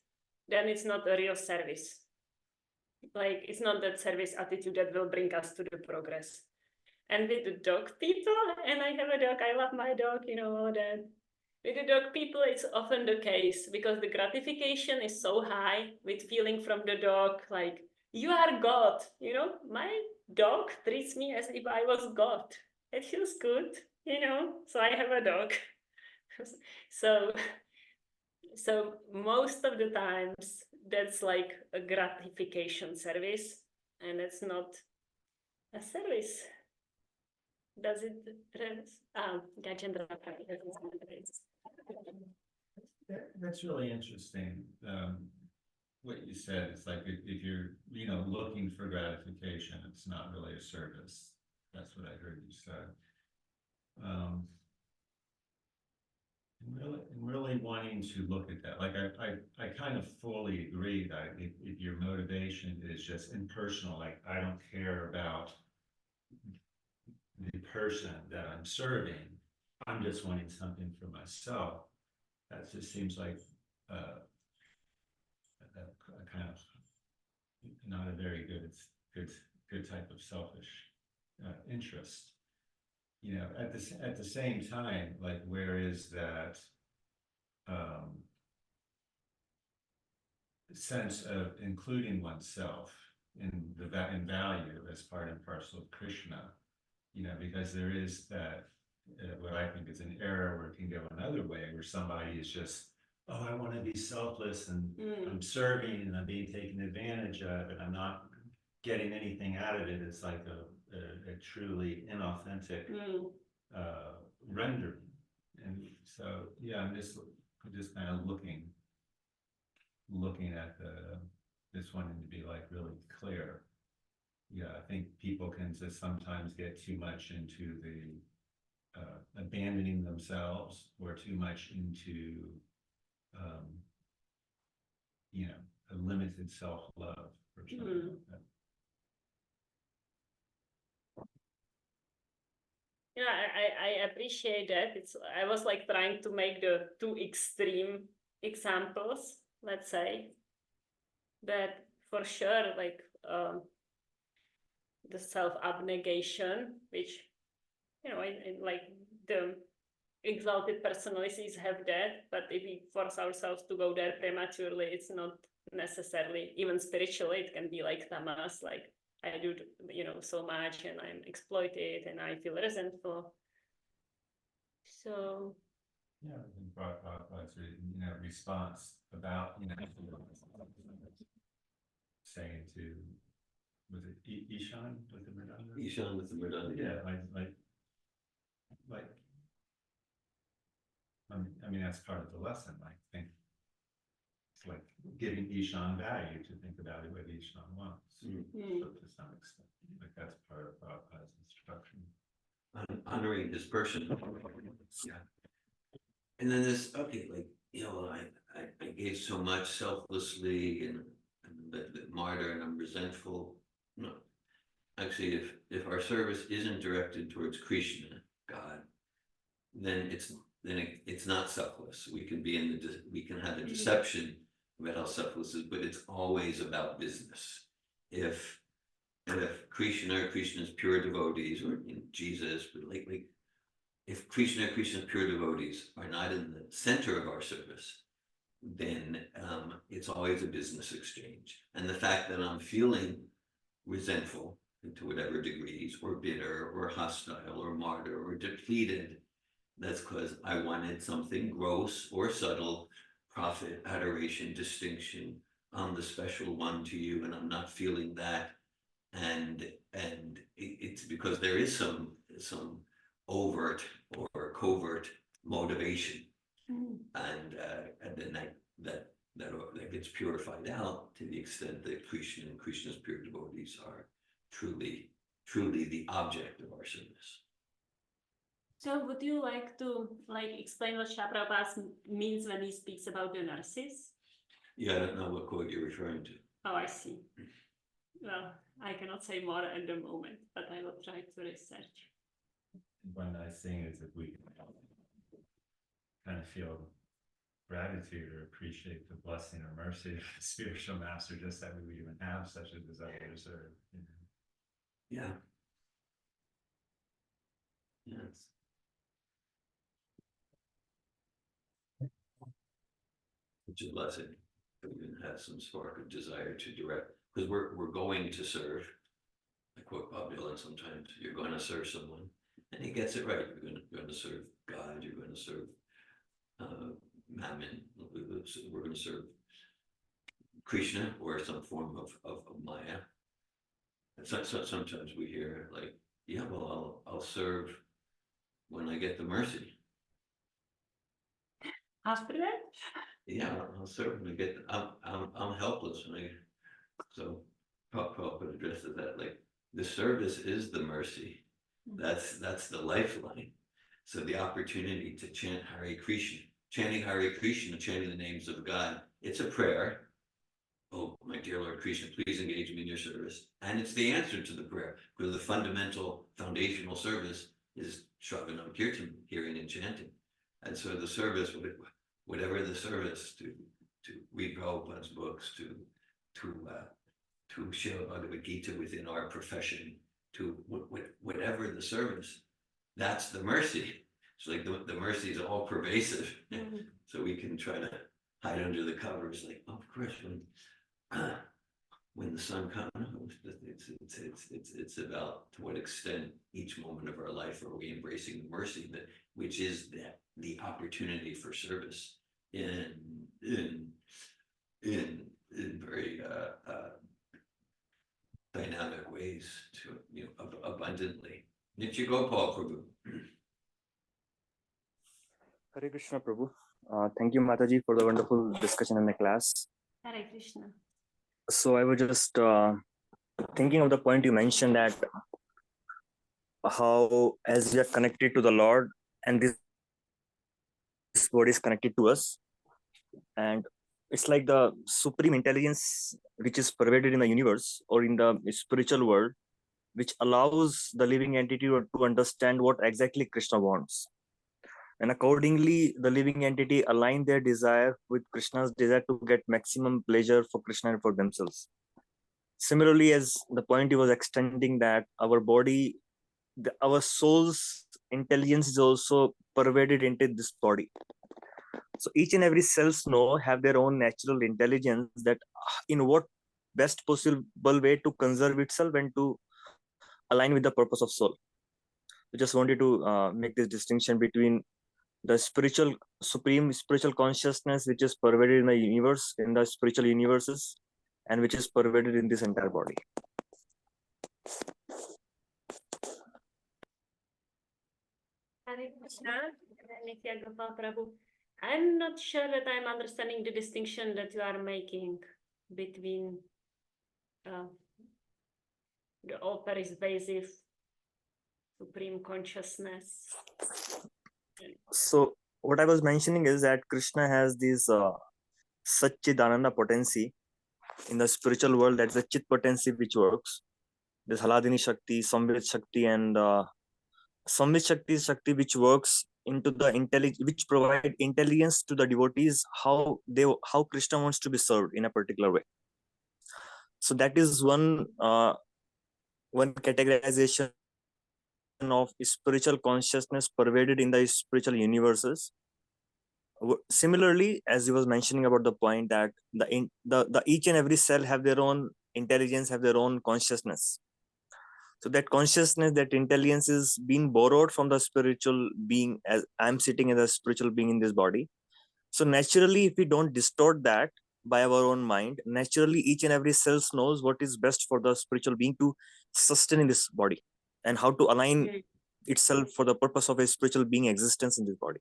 then it's not a real service. Like, it's not that service attitude that will bring us to the progress. And with the dog people, and I have a dog, I love my dog, you know, all that. With the dog people, it's often the case because the gratification is so high with feeling from the dog, like, you are God, you know, my dog treats me as if I was God. It feels good, you know, so I have a dog. So most of the times that's like a gratification service, and it's not a service. Does it? Gajendra. That's really interesting. What you said, it's like if you're, looking for gratification, it's not really a service. That's what I heard you say. Really wanting to look at that, like I kind of fully agree that if your motivation is just impersonal, like I don't care about the person that I'm serving, I'm just wanting something for myself. That just seems like a kind of not a very good type of selfish interest. At the same time, like where is that sense of including oneself in value as part and parcel of Krishna? Because there is that what I think is an error where it can go another way, where somebody is just, oh, I want to be selfless and I'm serving and I'm being taken advantage of and I'm not getting anything out of it. It's like a truly inauthentic rendering. And so, yeah, I'm just kind of looking at this wanting to be like really clear. Yeah, I think people can just sometimes get too much into the abandoning themselves or too much into a limited self-love or something like that. Yeah, I appreciate that. I was like trying to make the two extreme examples, let's say. But for sure, like the self-abnegation, which, like the exalted personalities have that, but if we force ourselves to go there prematurely, it's not necessarily, even spiritually, it can be like tamas, like I do, so much and I'm exploited and I feel resentful. So. Yeah, I think Prabhupada's response about, saying to, was it Ishan with the Mridanga? Ishan with the Mridanga. Yeah, like, I mean, that's part of the lesson, like, think, it's like giving Ishan value to think about it what Ishan wants, so to some extent, like that's part of Prabhupada's instruction. Honoring his person. Yeah. And then this, okay, like, I gave so much selflessly and the martyr and I'm resentful. No, actually, if our service isn't directed towards Krishna, God, then it's not selfless. We can we can have a deception about how selfless it is, but it's always about business. If Krishna's pure devotees, or Jesus, but like if Krishna's pure devotees are not in the center of our service, then it's always a business exchange. And the fact that I'm feeling resentful to whatever degrees, or bitter, or hostile, or martyr, or depleted, that's because I wanted something gross or subtle, profit, adoration, distinction. I'm the special one to you, and I'm not feeling that. And it's because there is some overt or covert motivation, and then that gets purified out to the extent that Krishna and Krishna's pure devotees are truly the object of our service. So would you like to explain what Srila Prabhupada means when he speaks about the nurses? Yeah, I don't know what quote you're referring to. Oh, I see. Well, I cannot say more at the moment, but I will try to research. One nice thing is if we can kind of feel gratitude or appreciate the blessing or mercy of the spiritual master, just that we would even have such a desire to serve. Yeah. Yes. It's a blessing. We even have some spark of desire to direct, because we're going to serve. I quote Bob Dylan sometimes, you're going to serve someone, and he gets it right. You're going to serve God, you're going to serve Mammon, we're going to serve Krishna or some form of Maya. And so sometimes we hear like, yeah, well, I'll I'll serve when I get the mercy. After that? Yeah, I'll serve when I get, I'm helpless when I, so Prabhupada addresses that, like, the service is the mercy. That's the lifeline. So the opportunity to chant Hare Krishna, chanting Hare Krishna, chanting the names of God, it's a prayer. Oh, my dear Lord Krishna, please engage me in your service. And it's the answer to the prayer, because the fundamental foundational service is Shravanam Kirtan, hearing and chanting. And so the service, whatever the service, to read Prabhupada's books, to share Bhagavad Gita within our profession, to whatever the service, that's the mercy. It's like the mercy is all pervasive. So we can try to hide under the covers, like, oh, of course, when the sun comes, it's about to what extent each moment of our life are we embracing the mercy, which is the opportunity for service in very dynamic ways, to abundantly. Nitya Gopal Prabhu. Hare Krishna Prabhu. Thank you, Mataji, for the wonderful discussion in the class. Hare Krishna. So I was just thinking of the point you mentioned, that how as we are connected to the Lord and this body is connected to us, and it's like the supreme intelligence which is pervaded in the universe or in the spiritual world, which allows the living entity to understand what exactly Krishna wants. And accordingly, the living entity align their desire with Krishna's desire to get maximum pleasure for Krishna and for themselves. Similarly, as the point he was extending, that our body, our soul's intelligence is also pervaded into this body. So each and every cells have their own natural intelligence, that in what best possible way to conserve itself and to align with the purpose of soul. I just wanted to make this distinction between the supreme spiritual consciousness which is pervaded in the universe, in the spiritual universes, and which is pervaded in this entire body. Hare Krishna, Nitya Gopal Prabhu. I'm not sure that I'm understanding the distinction that you are making between the all-pervasive supreme consciousness. So what I was mentioning is that Krishna has this Satchidananda potency in the spiritual world. That's the Chit potency which works. There's Hladini Shakti, Samvit Shakti, and Samvit Shakti is Shakti which works into the intelligence, which provide intelligence to the devotees how Krishna wants to be served in a particular way. So that is one categorization of spiritual consciousness pervaded in the spiritual universes. Similarly, as he was mentioning about the point that the each and every cell have their own intelligence, have their own consciousness. So that consciousness, that intelligence is being borrowed from the spiritual being, as I'm sitting as a spiritual being in this body. So naturally, if we don't distort that by our own mind, naturally each and every cell knows what is best for the spiritual being to sustain in this body and how to align itself for the purpose of a spiritual being existence in this body.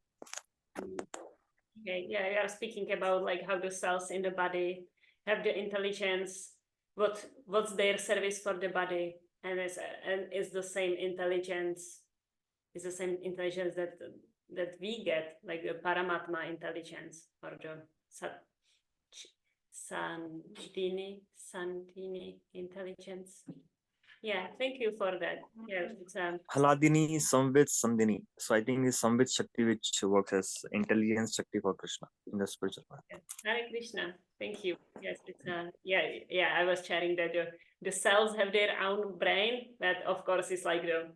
Okay, yeah, you are speaking about like how the cells in the body have the intelligence, what's their service for the body, and is the same intelligence, that we get, like the Paramatma intelligence, or the Sandini intelligence. Yeah, thank you for that. Yeah, it's Hladini, Samvit, Sandini. So I think it's Samvit Shakti which works as intelligence Shakti for Krishna in the spiritual world. yeah. Hare Krishna. Thank you. Yes, it's yeah. I was sharing that the cells have their own brain. That of course is like the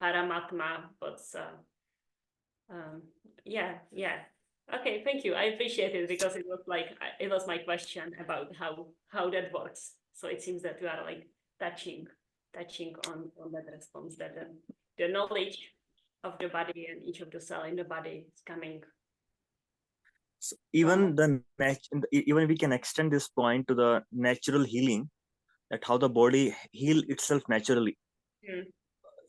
Paramatma, but yeah. Okay, thank you. I appreciate it, because it was my question about how that works. So it seems that we are like touching on that response, that the knowledge of the body and each of the cell in the body is coming. So even even we can extend this point to the natural healing, that how the body heal itself naturally.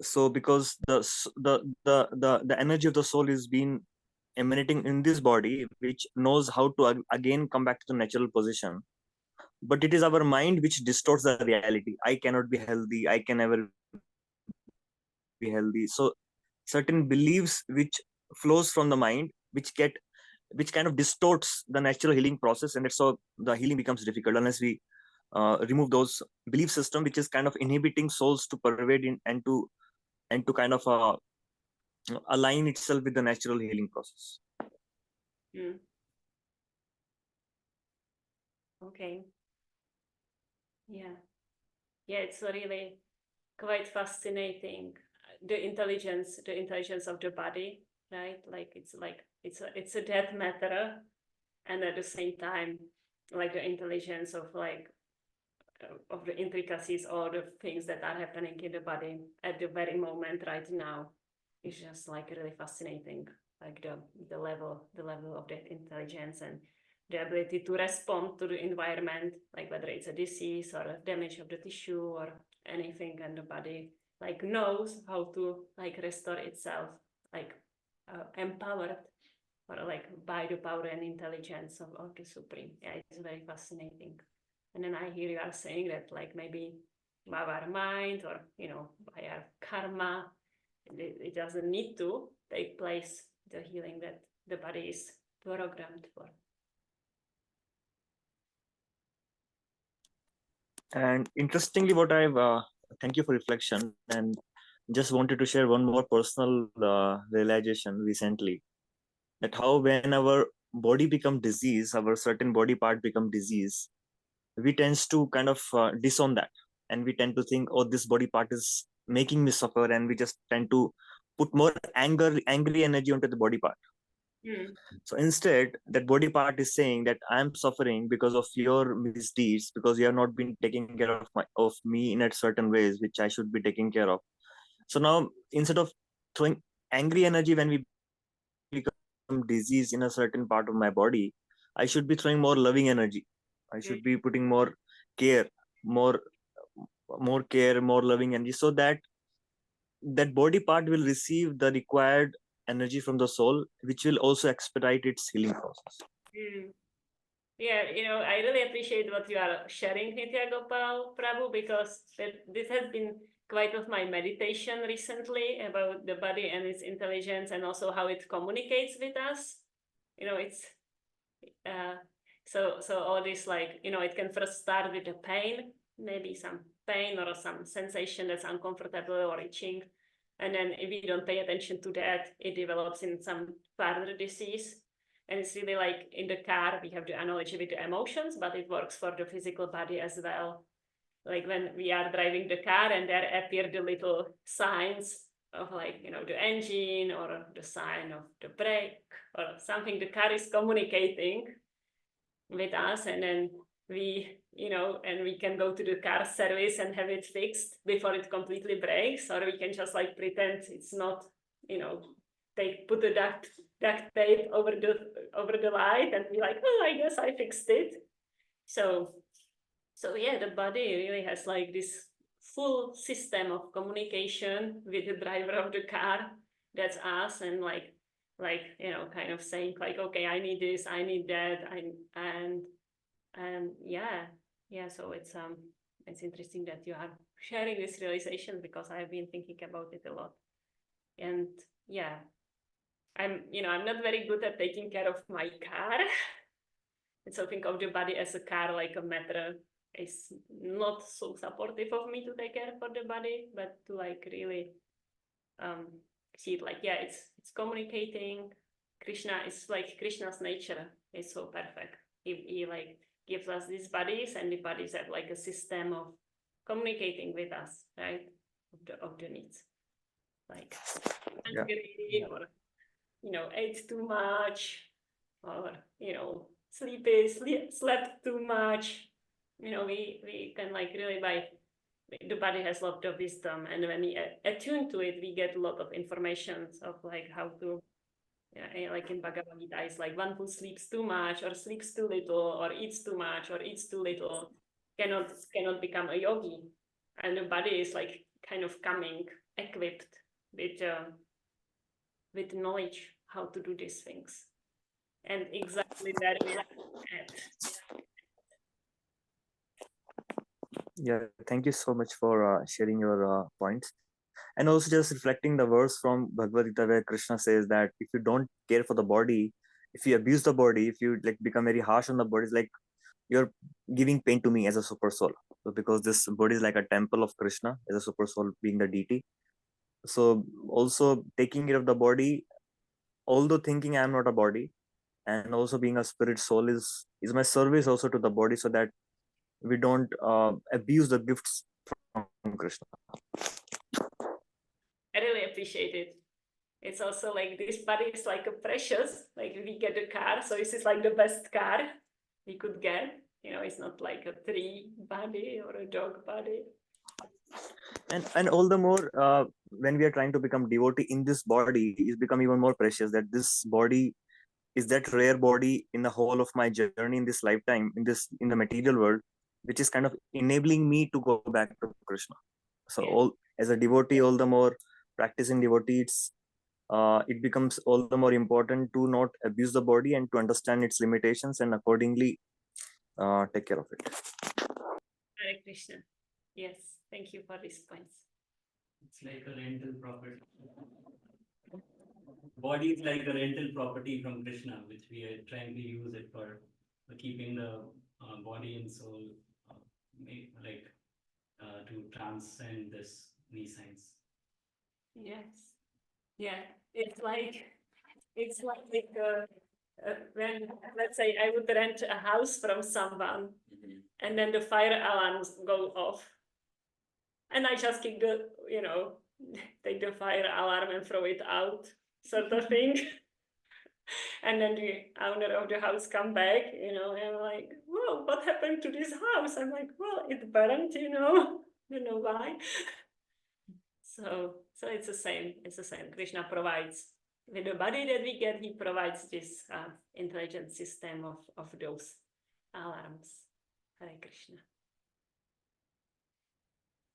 So because the energy of the soul is being emanating in this body, which knows how to again come back to the natural position, but it is our mind which distorts the reality. I cannot be healthy, I can never be healthy. So certain beliefs which flows from the mind, which kind of distorts the natural healing process, and that's how the healing becomes difficult unless we remove those belief system which is kind of inhibiting souls to pervade in and to kind of align itself with the natural healing process. Mm. Okay. Yeah. Yeah, it's really quite fascinating. The intelligence of the body, right? Like it's a dead matter, and at the same time, like the intelligence of of the intricacies, all the things that are happening in the body at the very moment right now is just like really fascinating. Like the level of that intelligence and the ability to respond to the environment, like whether it's a disease or a damage of the tissue or anything, and the body like knows how to like restore itself, like empowered or like by the power and intelligence of the Supreme. Yeah, it's very fascinating. And then I hear you are saying that like maybe by our mind or by our karma, it doesn't need to take place, the healing that the body is programmed for. And interestingly, what I've thank you for reflection, and just wanted to share one more personal realization recently, that how when our body become disease, our certain body part become disease, we tends to kind of disown that, and we tend to think, oh, this body part is making me suffer, and we just tend to put more angry energy onto the body part. So instead, that body part is saying that I'm suffering because of your misdeeds, because you have not been taking care of me in a certain ways which I should be taking care of. So now, instead of throwing angry energy when we become disease in a certain part of my body, I should be throwing more loving energy. I should be putting more care, more care, more loving energy, so that that body part will receive the required energy from the soul, which will also expedite its healing process. Yeah, I really appreciate what you are sharing, Nitya Gopal Prabhu, because this has been quite of my meditation recently about the body and its intelligence, and also how it communicates with us. It's so all this, like, it can first start with the pain, maybe some pain or some sensation that's uncomfortable or itching. And then if we don't pay attention to that, it develops in some further disease. And it's really like in the car, we have the analogy with the emotions, but it works for the physical body as well. Like when we are driving the car and there appear the little signs of like, the engine or the sign of the brake or something, the car is communicating with us, and then we can go to the car service and have it fixed before it completely breaks, or we can just like pretend it's not, put the duct tape over the light and be like, oh, I guess I fixed it. So yeah, the body really has like this full system of communication with the driver of the car. That's us, and like kind of saying like, okay, I need this, I need that, and yeah. So it's interesting that you are sharing this realization, because I've been thinking about it a lot. And yeah, I'm not very good at taking care of my car. And so think of the body as a car, like a metro is not so supportive of me to take care for the body, but to like really see it like, yeah, it's communicating. Krishna is like, Krishna's nature is so perfect. He like gives us these bodies, and the bodies have like a system of communicating with us, right? Of the needs, like hungry, or ate too much, or slept too much. We can like really the body has a lot of wisdom, and when we attune to it, we get a lot of information of like how to, like in Bhagavad Gita, it's like one who sleeps too much or sleeps too little or eats too much or eats too little cannot become a yogi. And the body is like kind of coming equipped with knowledge how to do these things. And exactly that is it. Yeah, thank you so much for sharing your points. And also just reflecting the verse from Bhagavad Gita where Krishna says that if you don't care for the body, if you abuse the body, if you like become very harsh on the body, it's like you're giving pain to me as a super soul. So because this body is like a temple of Krishna as a super soul being the deity. So also taking care of the body, although thinking I am not a body, and also being a spirit soul is my service also to the body, so that we don't abuse the gifts from Krishna. I really appreciate it. It's also like this body is like a precious, like we get a car, so this is like the best car we could get. You know, it's not like a tree body or a dog body. And all the more when we are trying to become devotee in this body, is become even more precious, that this body is that rare body in the whole of my journey in this lifetime, in the material world, which is kind of enabling me to go back to Krishna. So Yeah. all as a devotee, all the more practicing devotee, it becomes all the more important to not abuse the body and to understand its limitations and accordingly take care of it. Hare Krishna. Yes, thank you for these points. It's like a rental property. Body is like a rental property from Krishna, which we are trying to use it for keeping the body and soul to transcend these signs. Yes. Yeah, it's like when, let's say, I would rent a house from someone, and then the fire alarms go off, and I just kick take the fire alarm and throw it out, sort of thing. And then the owner of the house come back, and I'm like, whoa, what happened to this house? I'm like, well, it burned, I don't know why. So it's the same. It's the same. Krishna provides with the body that we get. He provides this intelligent system of those alarms. Hare Krishna.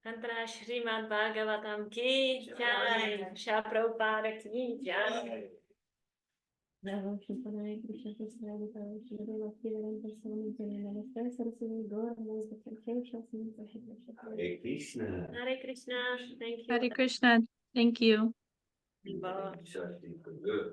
Tantra Srimad Bhagavatam ki jai. Shri Prabhupada ki jai. Hare Krishna. Hare Krishna. Thank you. Hare Krishna. Thank you. Bye. Shakti for good.